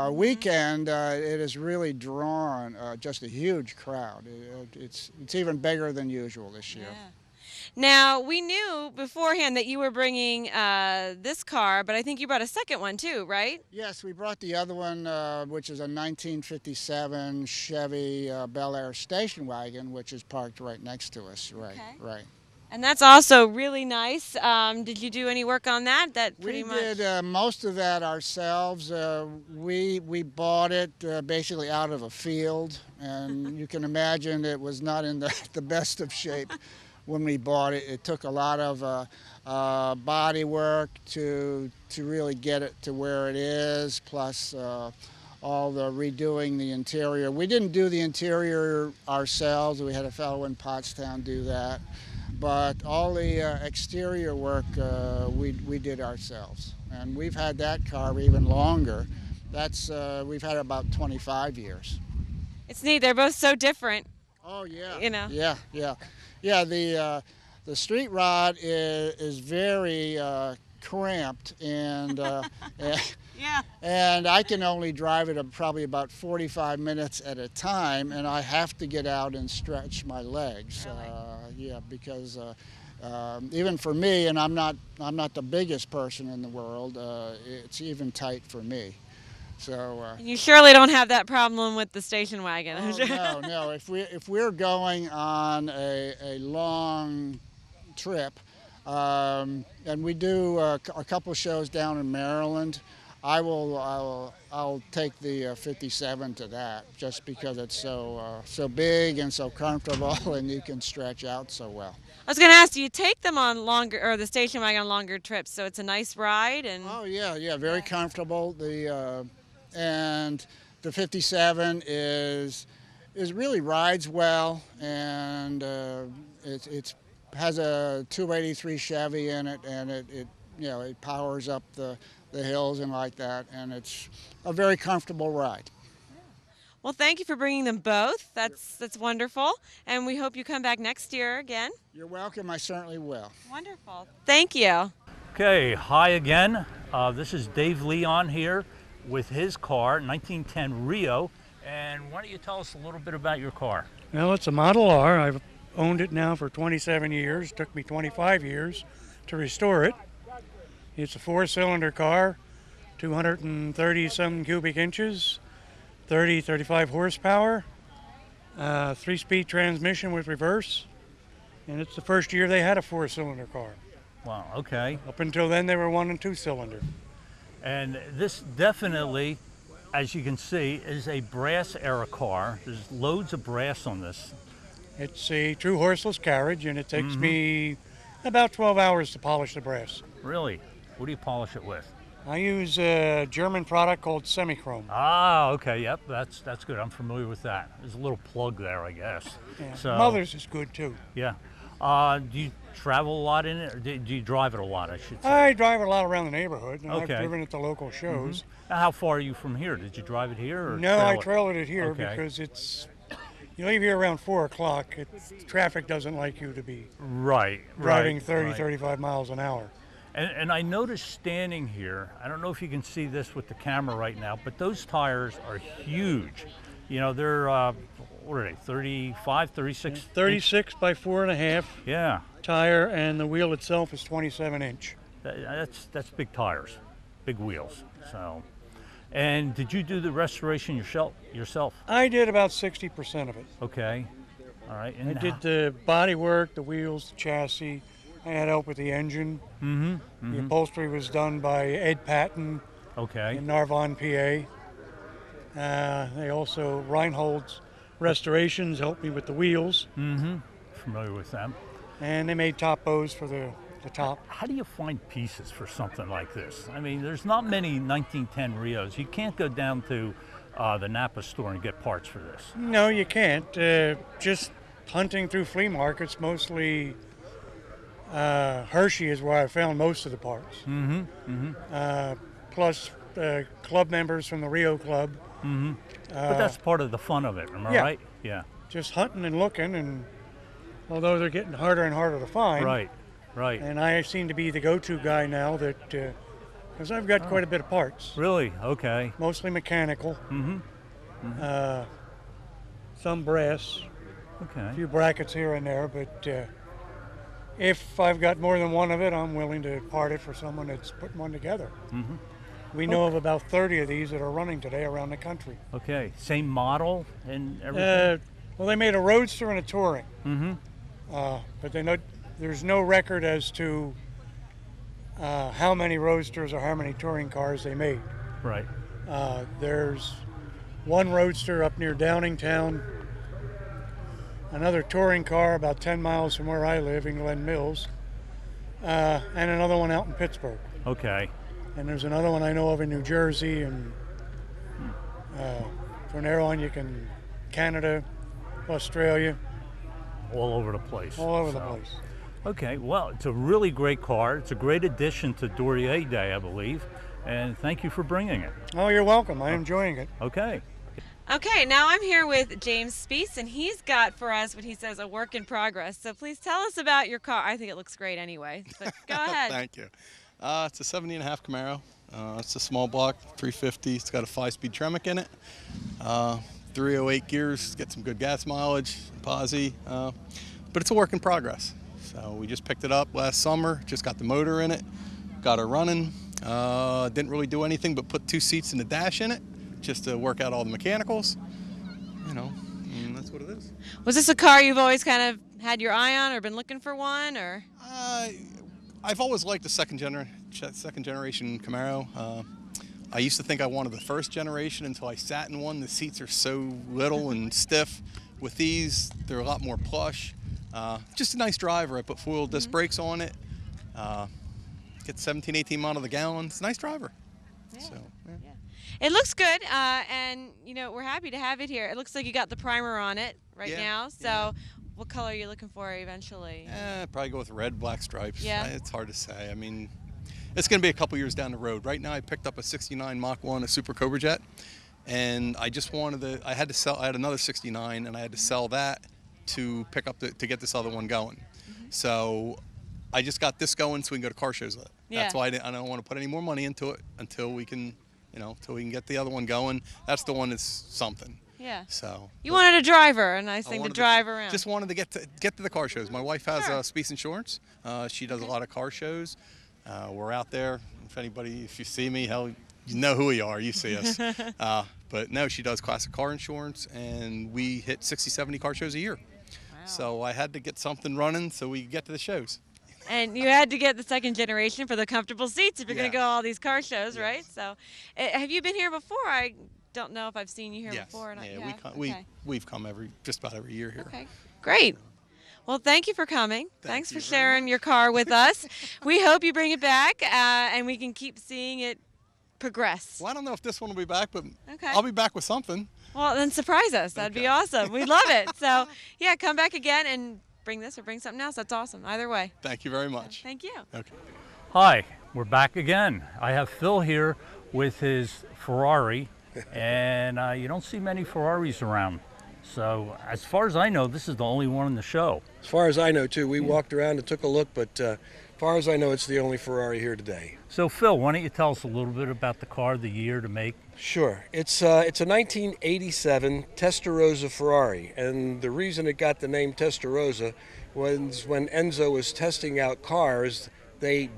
weekend, it has really drawn just a huge crowd. It's even bigger than usual this year. Yeah. Now, we knew beforehand that you were bringing this car, but I think you brought a second one too, right? Yes, we brought the other one, which is a 1957 Chevy Bel Air station wagon, which is parked right next to us. Right, okay. right. And that's also really nice. Did you do any work on that? We did most of that ourselves. We bought it basically out of a field, and you can imagine it was not in the best of shape when we bought it. It took a lot of body work to really get it to where it is, plus all the redoing the interior. We didn't do the interior ourselves. We had a fellow in Pottstown do that. But all the exterior work we did ourselves, and we've had that car even longer. We've had it about 25 years. It's neat. They're both so different. Oh yeah. You know. Yeah. The street rod is very cramped and. Yeah. And I can only drive it probably about 45 minutes at a time, and I have to get out and stretch my legs. Really? Because even for me, and I'm not the biggest person in the world, it's even tight for me. So. You surely don't have that problem with the station wagon. Oh, no. If we're going on a long trip, and we do a couple shows down in Maryland, I'll take the 57 to that, just because it's so big and so comfortable, and you can stretch out so well. I was going to ask, do you take them on longer, or the station wagon on longer trips? So it's a nice ride, and oh yeah, very comfortable. And the 57 is really rides well, and it has a 283 Chevy in it, and it powers up the hills and like that, and it's a very comfortable ride. Well, thank you for bringing them both. That's wonderful, and we hope you come back next year again. You're welcome. I certainly will. Wonderful. Thank you. Okay, hi again. This is Dave Leon here with his car, 1910 Rio, and why don't you tell us a little bit about your car? Well, it's a Model R. I've owned it now for 27 years. It took me 25 years to restore it. It's a 4-cylinder car, 230-some cubic inches, 35 horsepower, 3-speed transmission with reverse, and it's the first year they had a 4-cylinder car. Wow, okay. Up until then, they were 1- and 2-cylinder. And this definitely, as you can see, is a brass era car. There's loads of brass on this. It's a true horseless carriage, and it takes me about 12 hours to polish the brass. Really? What do you polish it with? I use a German product called Semichrome. Ah, okay, yep, that's good. I'm familiar with that. There's a little plug there, I guess. Yeah. So, Mother's is good too. Yeah. Do you travel a lot in it, or do you drive it a lot, I should say? I drive it a lot around the neighborhood, and Okay. I've driven it to local shows. Now, how far are you from here? Did you drive it here? Or No, I trailered it here Okay. because you leave here around 4 o'clock. Traffic doesn't like you to be driving 30, 35 miles an hour. And I noticed standing here, I don't know if you can see this with the camera right now, but those tires are huge. You know, they're, what are they, 35, 36? 36 by 4.5 Yeah. tire, and the wheel itself is 27 inch. That's big tires, big wheels. So, and did you do the restoration yourself? I did about 60% of it. Okay. All right. I did the body work, the wheels, the chassis. I had help with the engine. The upholstery was done by Ed Patton in Narvon, PA. They also, Reinhold's Restorations helped me with the wheels. Familiar with them. And they made top bows for the top. How do you find pieces for something like this? I mean, there's not many 1910 Rios. You can't go down to the Napa store and get parts for this. No, you can't. Just hunting through flea markets, mostly Hershey is where I found most of the parts. Plus club members from the Rio Club. But that's part of the fun of it, am I right? Yeah. Just hunting and looking, and although they're getting harder and harder to find. Right. And I seem to be the go-to guy now that, because I've got quite a bit of parts. Really? Okay. Mostly mechanical. Some brass. Okay. A few brackets here and there, but if I've got more than one of it, I'm willing to part it for someone that's putting one together. We know of about 30 of these that are running today around the country. Okay. Same model and everything? Well, they made a Roadster and a Touring. But there's no record as to how many roadsters or how many touring cars they made. Right. There's one roadster up near Downingtown, another touring car about 10 miles from where I live in Glen Mills, and another one out in Pittsburgh. Okay. And there's another one I know of in New Jersey, and from there on you can Canada, Australia. All over the place. All over the place. Okay, well, it's a really great car. It's a great addition to Duryea Day, I believe. And thank you for bringing it. Oh, you're welcome. I'm enjoying it. Okay. Okay, now I'm here with James Speece, and he's got for us what he says a work in progress. So please tell us about your car. I think it looks great anyway, but go ahead. Thank you. It's a 70.5 Camaro. It's a small block, 350. It's got a 5-speed Tremec in it. 308 gears, get some good gas mileage, posi, but it's a work in progress. So we just picked it up last summer, just got the motor in it, got her running. Didn't really do anything but put 2 seats in the dash in it, just to work out all the mechanicals. You know, and that's what it is. Was this a car you've always kind of had your eye on or been looking for one, or? I've always liked the second generation Camaro. I used to think I wanted the first generation until I sat in one. The seats are so little and stiff. With these, they're a lot more plush. Just a nice driver. I put 4-wheel disc brakes on it. Get 17, 18 miles to the gallon. It's a nice driver. Yeah. So, yeah. It looks good, and you know, we're happy to have it here. It looks like you got the primer on it right now. So, what color are you looking for eventually? Probably go with red, black stripes. Yeah. It's hard to say. I mean, it's going to be a couple years down the road. Right now, I picked up a '69 Mach 1, a Super Cobra Jet, and I just wanted I had to sell. I had another '69, and I had to sell that to pick up to get this other one going. So I just got this going so we can go to car shows with it. Yeah. That's why I don't want to put any more money into it until we can, until we can get the other one going. That's the one that's something. Yeah. So you wanted a driver, a nice thing to drive around. Just wanted to get to the car shows. My wife has Speece Insurance. She does a lot of car shows. We're out there. If you see me, hell, you know who we are. You see us. But no, she does classic car insurance, and we hit 60, 70 car shows a year. Wow. So I had to get something running so we could get to the shows. And you had to get the second generation for the comfortable seats if you're going to go to all these car shows, right? So have you been here before? I don't know if I've seen you here before. Or not. Yeah, we've come just about every year here. Okay, great. Well, thank you for coming. Thanks for sharing your car with us. We hope you bring it back, and we can keep seeing it progress. Well, I don't know if this one will be back, but I'll be back with something. Well, then surprise us. That'd be awesome. We'd love it. So, yeah, come back again and bring this or bring something else. That's awesome. Either way. Thank you very much. Thank you. Okay. Hi, we're back again. I have Phil here with his Ferrari, and you don't see many Ferraris around. So as far as I know, this is the only one in the show. As far as I know, too. We walked around and took a look, but as far as I know, it's the only Ferrari here today. So Phil, why don't you tell us a little bit about the car, the year, to make? Sure. It's a 1987 Testarossa Ferrari, and the reason it got the name Testarossa was when Enzo was testing out cars, they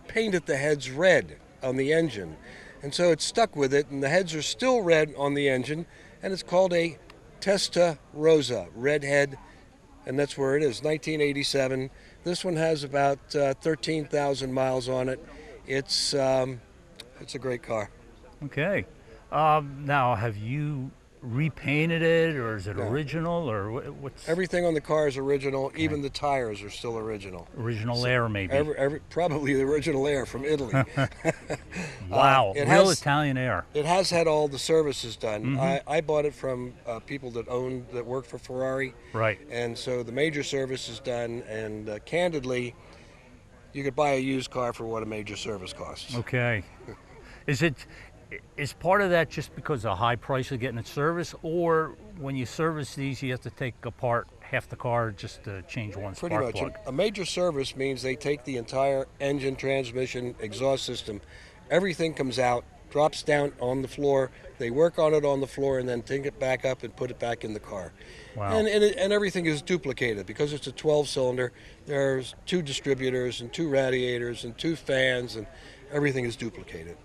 painted the heads red on the engine. And so it stuck with it, and the heads are still red on the engine, and it's called a Testarossa, red head, and that's where it is, 1987. This one has about 13,000 miles on it. It's a great car. Okay. Now, have you repainted it, or is it original, or what's? Everything on the car is original. Okay. Even the tires are still original. Original air, maybe. Probably the original air from Italy. Wow, real Italian air. It has had all the services done. I bought it from people that work for Ferrari. Right. And so the major service is done, and candidly, you could buy a used car for what a major service costs. Okay. Is part of that just because of the high price of getting it serviced, or when you service these, you have to take apart half the car just to change one spark plug? Pretty much. A major service means they take the entire engine, transmission, exhaust system. Everything comes out, drops down on the floor. They work on it on the floor and then take it back up and put it back in the car. Wow. And everything is duplicated because it's a 12-cylinder. There's 2 distributors and 2 radiators and 2 fans, and everything is duplicated.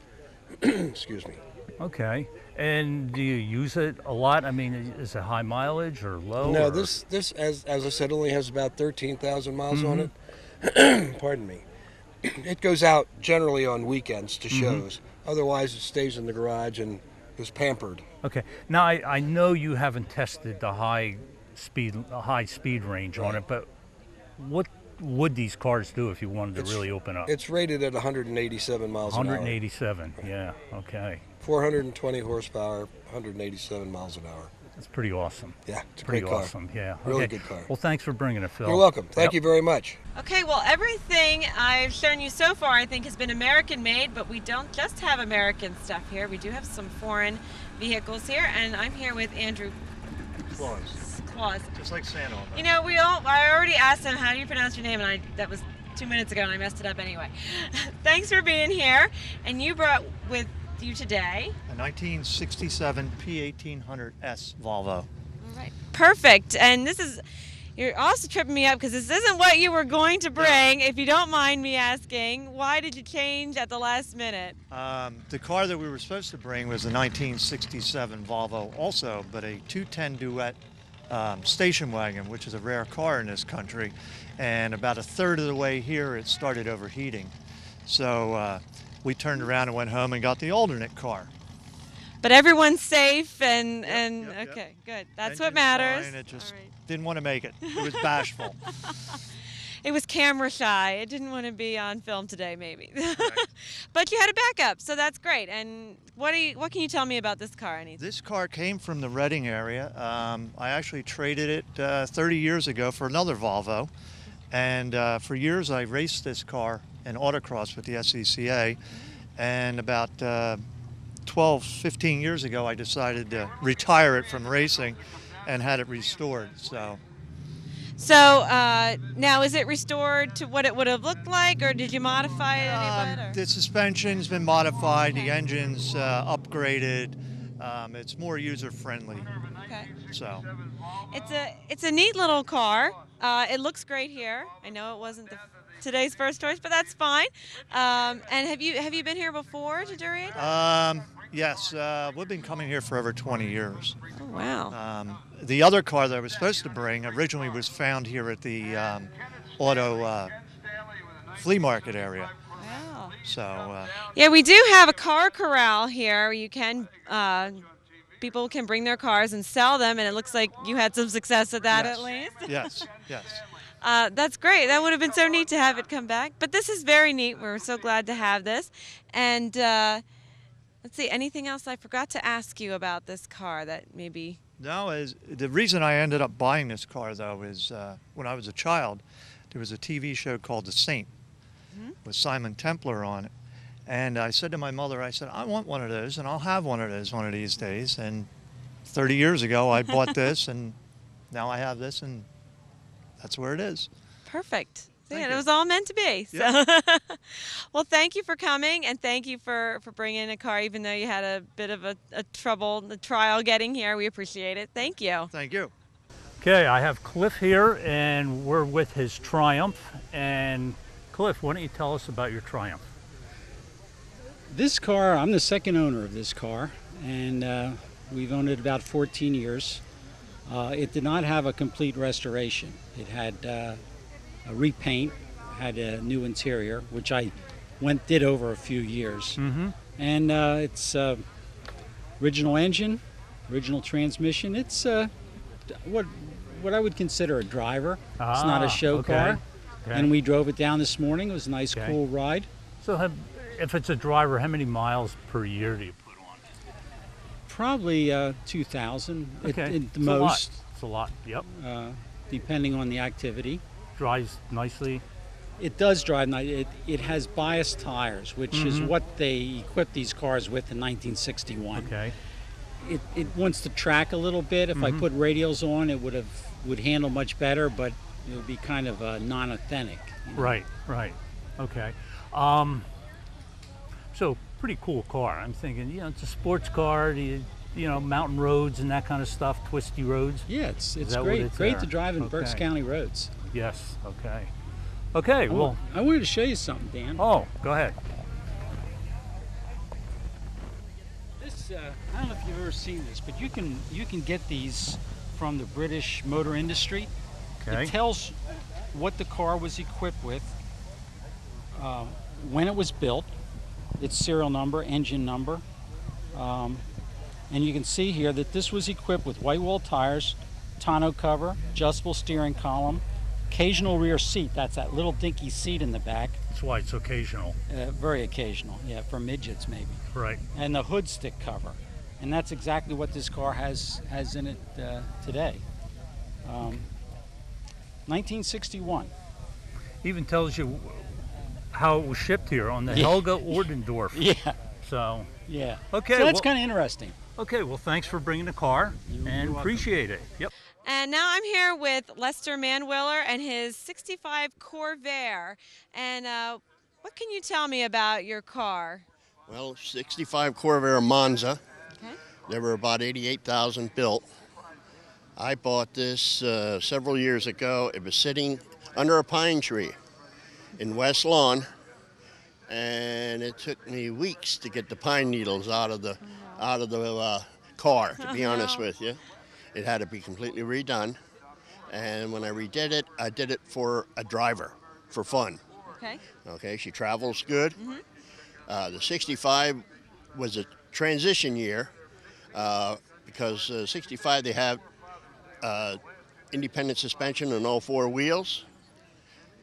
Excuse me. Okay. And do you use it a lot? I mean, is it high mileage or low? No, this as I said, only has about 13,000 miles on it. Pardon me. It goes out generally on weekends to shows. Otherwise, it stays in the garage and is pampered. Okay. Now I know you haven't tested the high speed range on it, but what would these cars do if you wanted to really open up? It's rated at 187 miles an hour. 187. Yeah. Okay. 420 horsepower, 187 miles an hour. That's pretty awesome. Yeah, it's a Pretty great car. awesome. Yeah. Really Okay. good car. Well, thanks for bringing it, Phil. You're welcome. Thank Yep. you very much. Okay, well, everything I've shown you so far I think has been American made, but we don't just have American stuff here. We do have some foreign vehicles here, and I'm here with Andrew Claus. Just like Santa on that. You know, I already asked him, how do you pronounce your name, and that was 2 minutes ago, and I messed it up anyway. Thanks for being here, and you brought with you today A 1967 P1800S Volvo. All right. Perfect. And you're also tripping me up because this isn't what you were going to bring. If you don't mind me asking, why did you change at the last minute? The car that we were supposed to bring was a 1967 Volvo also, but a 210 Duet station wagon, which is a rare car in this country. And about a third of the way here, it started overheating. So we turned around and went home and got the alternate car. But everyone's safe and Yep. okay, good. That's Engine's what matters. fine, it just All right. didn't want to make it. It was bashful. It was camera shy. It didn't want to be on film today, maybe. But you had a backup, so that's great. And what can you tell me about this car? This car came from the Reading area. I actually traded it 30 years ago for another Volvo. And for years I raced this car in autocross with the SCCA. And about 12, 15 years ago I decided to retire it from racing and had it restored. So now is it restored to what it would have looked like, or did you modify it any bit? The suspension's been modified, the engine's upgraded. It's more user-friendly. Okay. So It's a neat little car. It looks great here. I know it wasn't today's first choice, but that's fine. And have you been here before to Duryea? Yes, we've been coming here for over 20 years. Oh, wow. The other car that I was supposed to bring originally was found here at the auto flea market area. Wow. So Yeah, we do have a car corral here. You can people can bring their cars and sell them, and it looks like you had some success at that at least. Yes. That's great. That would have been so neat to have it come back. But this is very neat. We're so glad to have this. And let's see, anything else I forgot to ask you about this car that maybe... No, the reason I ended up buying this car, though, is when I was a child, there was a TV show called The Saint with Simon Templar on it. And I said to my mother, I said, I want one of those, and I'll have one of those one of these days. And 30 years ago, I bought this, and now I have this, and that's where it is. Perfect. Thank Yeah, you. it was all meant to be. So. Yeah. Well, thank you for coming, and thank you for bringing a car, even though you had a bit of a trial getting here. We appreciate it. Thank you. Thank you. Okay, I have Cliff here, and we're with his Triumph. And Cliff, why don't you tell us about your Triumph? This car, I'm the second owner of this car, and we've owned it about 14 years. It did not have a complete restoration. It had a repaint, had a new interior, which I did over a few years. And it's original engine, original transmission. It's what I would consider a driver. It's not a show car. Okay. And we drove it down this morning. It was a nice, cool ride. So if it's a driver, how many miles per year do you put on? Probably 2,000 Okay. at the It's most. It's a lot, yep. Depending on the activity. Drives nicely. It does drive nice. It has biased tires, which is what they equipped these cars with in 1961. Okay. It wants to track a little bit. If I put radials on, it would handle much better, but it would be kind of non-authentic. You know? Right. Okay. So pretty cool car. I'm thinking, it's a sports car. Mountain roads and that kind of stuff, twisty roads. Yeah, it's that great. what it's Great there? to drive in Berks Okay. County roads. Yes. Okay. Well. I wanted to show you something, Dan. Oh, go ahead. This I don't know if you've ever seen this, but you can get these from the British motor industry. Okay. It tells what the car was equipped with, when it was built, its serial number, engine number, and you can see here that this was equipped with white wall tires, tonneau cover, adjustable steering column, occasional rear seat. That's that little dinky seat in the back. That's why it's occasional. Very occasional, yeah, for midgets maybe. Right. And the hood stick cover. And that's exactly what this car has in it today. 1961. Even tells you how it was shipped here on the Helga Ordendorf. Yeah. So. Yeah. Okay. So that's kind of interesting. Okay. Well, thanks for bringing the car, and appreciate it. Yep. And now I'm here with Lester Manwiller and his 65 Corvair. And what can you tell me about your car? Well, 65 Corvair Monza. Okay. There were about 88,000 built. I bought this several years ago. It was sitting under a pine tree in West Lawn, and it took me weeks to get the pine needles out of the car. To be honest with you, it had to be completely redone. And when I redid it, I did it for a driver, for fun. Okay. Okay. She travels good. The 65 was a transition year because 65 they have independent suspension on all four wheels,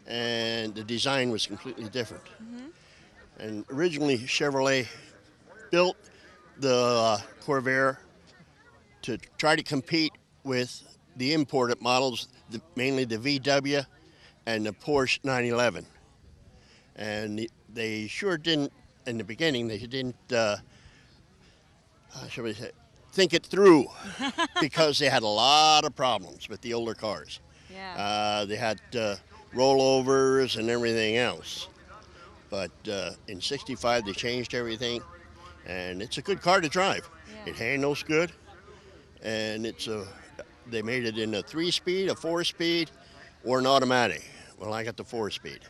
and the design was completely different. And originally Chevrolet built the Corvair to try to compete with the imported models, mainly the VW and the Porsche 911. And they sure didn't, in the beginning, they didn't, shall we say, think it through because they had a lot of problems with the older cars. Yeah. They had rollovers and everything else. But in 65, they changed everything, and it's a good car to drive. Yeah. It handles good, and they made it in a 3-speed, a 4-speed, or an automatic. Well, I got the 4-speed.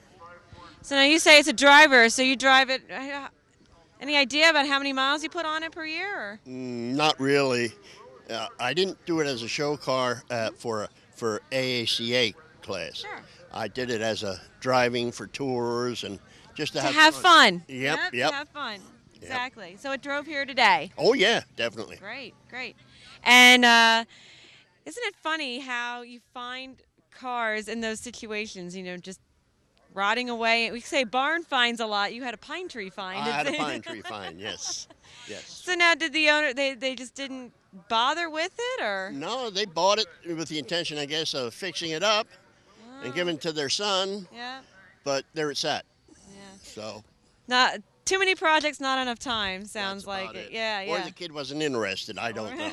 So now you say it's a driver, so you drive it. Any idea about how many miles you put on it per year? Or? Not really. I didn't do it as a show car for AACA class. Sure. I did it as a driving for tours and just to have fun. Yep. To have fun. Exactly. So it drove here today. Oh yeah, definitely. Great, great. And isn't it funny how you find cars in those situations? You know, just rotting away. We say barn finds a lot. You had a pine tree find. I had a pine tree find. Yes. Yes. So now, did the owner? They just didn't bother with it, or? No, they bought it with the intention, I guess, of fixing it up and giving it to their son. Yeah. But there it's at. Yeah. So. Not too many projects, not enough time. Sounds like it. Yeah, yeah. Or the kid wasn't interested. I don't know.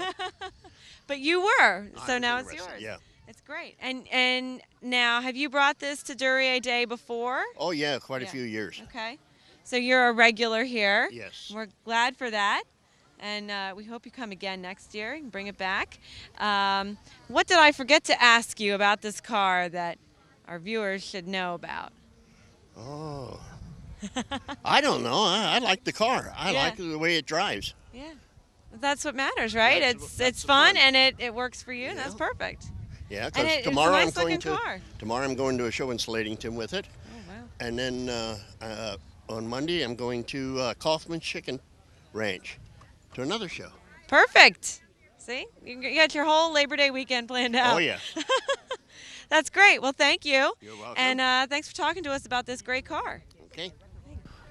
But you were, so now it's interested, yours. yeah. It's great. And now, have you brought this to Duryea Day before? Oh yeah, quite a few years. Okay. So you're a regular here. Yes. We're glad for that. And we hope you come again next year and bring it back. What did I forget to ask you about this car that our viewers should know about? Oh. I don't know. I like the car. I like the way it drives. Yeah. That's what matters, right? That's it's fun and it works for you, and that's perfect. Yeah, And because it's a tomorrow nice looking car. I'm going to a show in Slatington with it. Oh, wow. And then on Monday I'm going to Kaufman's Chicken Ranch to another show. Perfect. See? You got your whole Labor Day weekend planned out. Oh yeah. That's great. Well, thank you. You're welcome. And thanks for talking to us about this great car. Okay.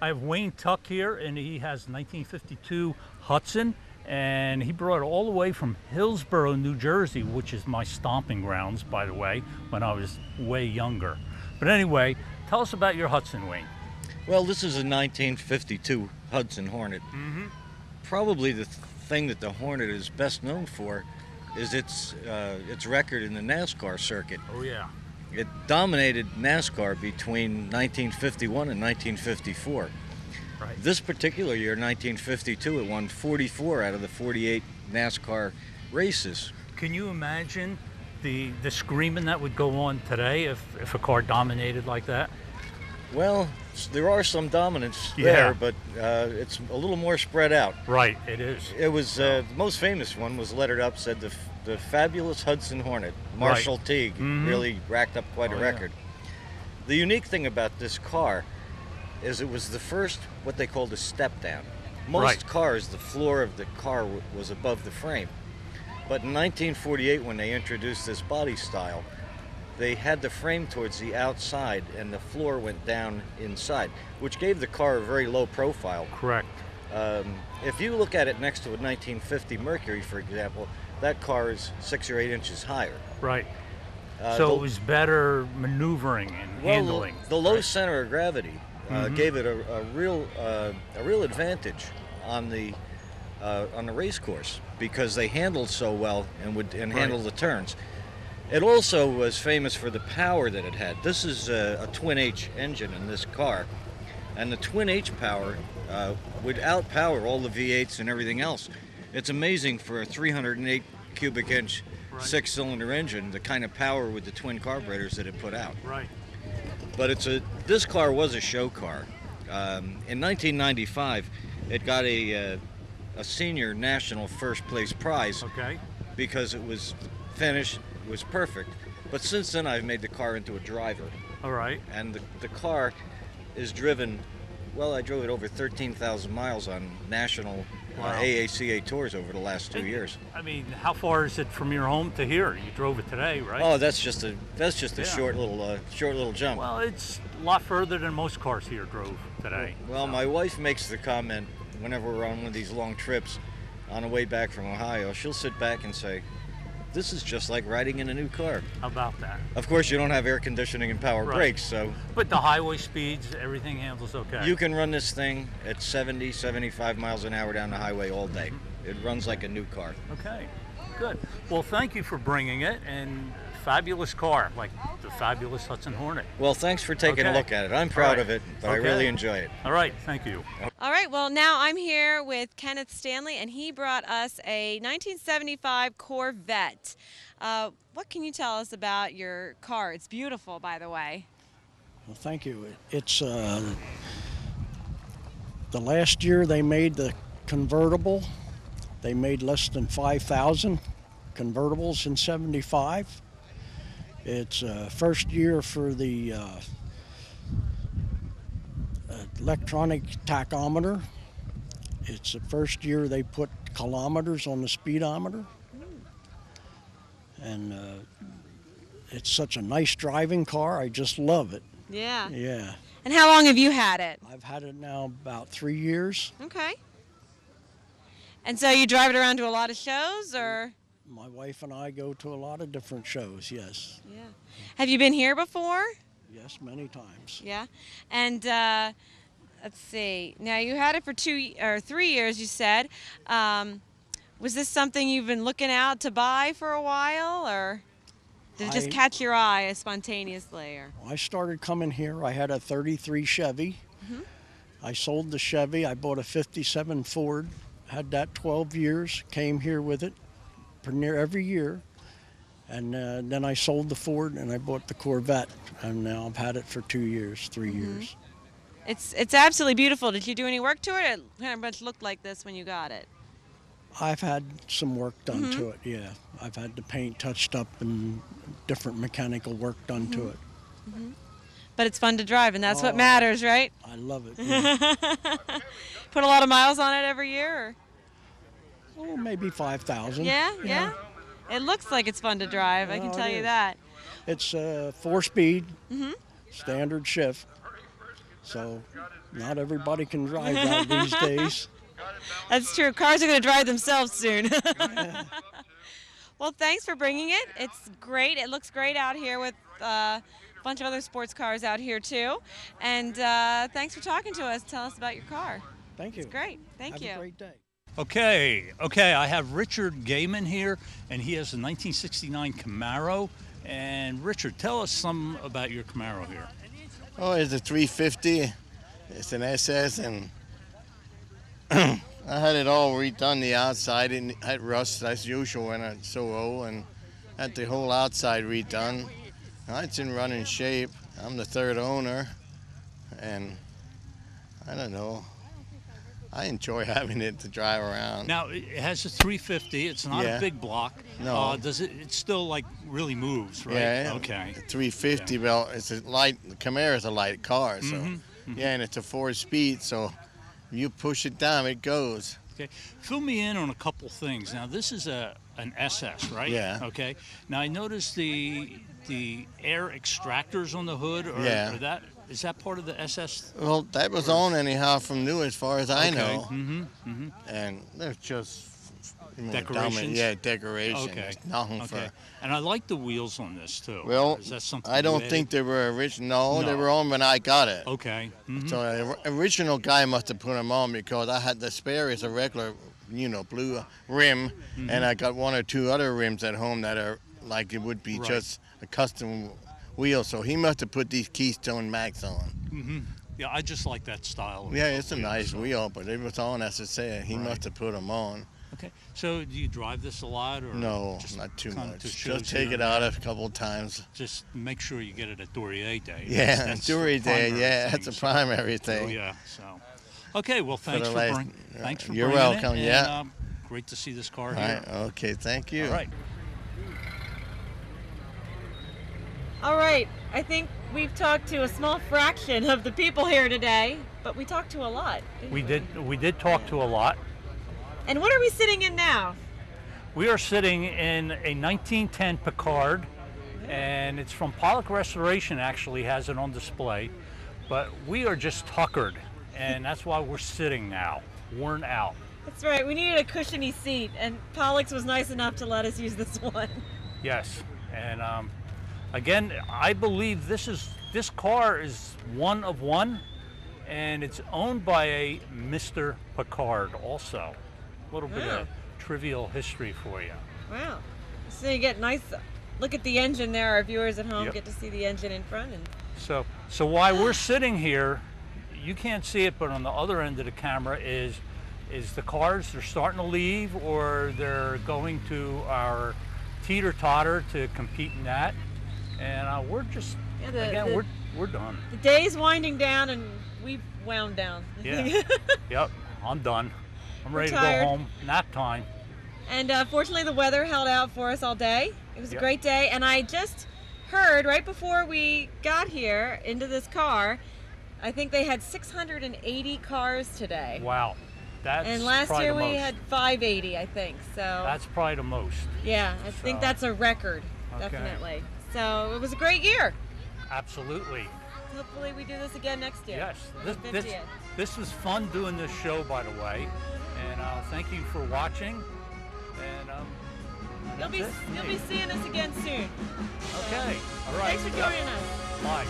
I have Wayne Tuck here, and he has 1952 Hudson, and he brought it all the way from Hillsborough, New Jersey, which is my stomping grounds, by the way, when I was way younger. But anyway, tell us about your Hudson, Wayne. Well, this is a 1952 Hudson Hornet. Probably the thing that the Hornet is best known for is its record in the NASCAR circuit. Oh yeah. It dominated NASCAR between 1951 and 1954. Right. This particular year, 1952, it won 44 out of the 48 NASCAR races. Can you imagine the screaming that would go on today if a car dominated like that? Well, there are some dominance Yeah. there, but it's a little more spread out. Right, it is. It was the most famous one was lettered up, said the the fabulous Hudson Hornet. Marshall Teague really racked up quite a record. The unique thing about this car is it was the first what they called a step down. Most cars, the floor of the car was above the frame. But in 1948, when they introduced this body style, they had the frame towards the outside and the floor went down inside, which gave the car a very low profile. Correct. If you look at it next to a 1950 Mercury, for example, that car is 6 or 8 inches higher. Right. So it was better maneuvering and handling. The low center of gravity gave it a real advantage on the race course because they handled so well and handled the turns. It also was famous for the power that it had. This is a twin H engine in this car, and the twin H power would outpower all the V8s and everything else. It's amazing for a 308 cubic inch 6-cylinder engine, the kind of power with the twin carburetors that it put out. Right. But this car was a show car. In 1995, it got a senior national first place prize because it was finished, it was perfect. But since then, I've made the car into a driver. All right. And the car is driven, well, I drove it over 13,000 miles on national AACA tours over the last 2 years. I mean, how far is it from your home to here? You drove it today, right? Oh, that's just a short little jump. Well, it's a lot further than most cars here drove today. Well, my wife makes the comment whenever we're on one of these long trips on the way back from Ohio, she'll sit back and say, "This is just like riding in a new car." How about that? Of course, you don't have air conditioning and power brakes, so... But the highway speeds, everything handles okay. You can run this thing at 70, 75 miles an hour down the highway all day. It runs like a new car. Okay, good. Well, thank you for bringing it, and fabulous car, like the fabulous Hudson Hornet. Well, thanks for taking a look at it. I'm proud of it, but I really enjoy it. All right, thank you. All right, well, now I'm here with Kenneth Stanley, and he brought us a 1975 Corvette. What can you tell us about your car? It's beautiful, by the way. Well, thank you. It's the last year they made the convertible. They made less than 5,000 convertibles in '75. It's first year for the electronic tachometer. It's the first year they put kilometers on the speedometer. And it's such a nice driving car. I just love it. Yeah. Yeah. And how long have you had it? I've had it now about 3 years. Okay. And so you drive it around to a lot of shows, or? My wife and I go to a lot of different shows, yes. Yeah. Have you been here before? Yes, many times. Yeah. And let's see. Now you had it for 2 or 3 years, you said. Was this something you've been looking out to buy for a while, or did it just catch your eye spontaneously? Or? I started coming here. I had a '33 Chevy. Mm-hmm. I sold the Chevy. I bought a '57 Ford. Had that 12 years. Came here with it near every year. And then I sold the Ford and I bought the Corvette. And now I've had it for 2 years, 3 years. It's absolutely beautiful. Did you do any work to it? It kind of much looked like this when you got it. I've had some work done to it, yeah. I've had the paint touched up and different mechanical work done to it. But it's fun to drive, and that's what matters, right? I love it. Yeah. Put a lot of miles on it every year? Or? Oh, maybe 5,000. Yeah. It looks like it's fun to drive, I can tell you that. It's 4-speed, standard shift. So not everybody can drive that these days. That's true. Cars are going to drive themselves soon. Well, thanks for bringing it. It's great. It looks great out here with a bunch of other sports cars out here too. And thanks for talking to us. Tell us about your car. Thank you. It's great. Thank you. Have a great day. Okay, I have Richard Gaiman here, and he has a 1969 Camaro. And Richard, tell us some about your Camaro here. Oh, it's a 350. It's an SS, and I had it all redone the outside. It had rust as usual when it's so old, and had the whole outside redone. It's in running shape. I'm the third owner, and I don't know. I enjoy having it to drive around. Now, it has a 350. It's not a big block. No. Does it? It still like really moves, right? Yeah. Okay. The 350, well, it's a light. The Camara's a light car, so yeah, and it's a 4-speed. So if you push it down, it goes. Okay. Fill me in on a couple things. Now, this is an SS, right? Yeah. Okay. Now, I noticed the air extractors on the hood. Yeah. Is that part of the SS? Well, that was on anyhow from new, as far as I know. Mm-hmm. And they're just Decorations? Yeah, decorations. Okay. Nothing Okay. for. And I like the wheels on this too. Well, is that something I don't you think added? they were original. No, they No. were on when I got it. Okay. Mhm. So the original guy must have put them on because I had the spare is a regular, blue rim, and I got 1 or 2 other rims at home that are like it would be Right. just a custom wheel. So he must have put these Keystone Max on. Mm-hmm. Yeah, I just like that style. Of Yeah, it's a wheel, nice so. wheel, but it was on, as I say. He Right. must have put them on. Okay. So do you drive this a lot, or No, just not too come much. to shows Just take here it and out there? a couple of times. Just make sure you get it at Duryea Day. Yeah, That's the Duryea Day, primary yeah, thing, that's a so- primary Oh, thing. yeah. So, okay. Well, thanks the for last- bringing. Thanks for You're bringing welcome, it, yeah. And, great to see this car All here. right, okay, thank you. All right. All right, I think we've talked to a small fraction of the people here today, but we talked to a lot. didn't We did talk to a lot. And what are we sitting in now? We are sitting in a 1910 Picard, and it's from Pollock Restoration. Actually, has it on display, but we are just tuckered, and that's why we're sitting now, worn out. That's right, we needed a cushiony seat, and Pollock's was nice enough to let us use this one. Yes, and again, I believe this car is one of one, and it's owned by a Mr. Picard also. A little bit of trivial history for you. Wow. So you get nice look at the engine there. Our viewers at home Yep. get to see the engine in front. And So while we're sitting here, you can't see it, but on the other end of the camera is the cars. They're starting to leave, or they're going to our teeter-totter to compete in that. And we're just, we're done. the day's winding down, and we've wound down. Yeah. Yep, I'm done. I'm ready to go tired. home. Nap time. And fortunately, the weather held out for us all day. It was a great day, and I just heard right before we got here into this car, I think they had 680 cars today. Wow. That's And last probably year the we most. had 580, I think. So That's probably the most. yeah, I think So, that's a record, okay. definitely. So it was a great year. Absolutely. Hopefully we do this again next year. Yes. on the 50th. This was fun doing this show, by the way. And thank you for watching. And You'll be that's it. you'll be seeing us again soon. Okay. All right. Thanks for joining us. Bye.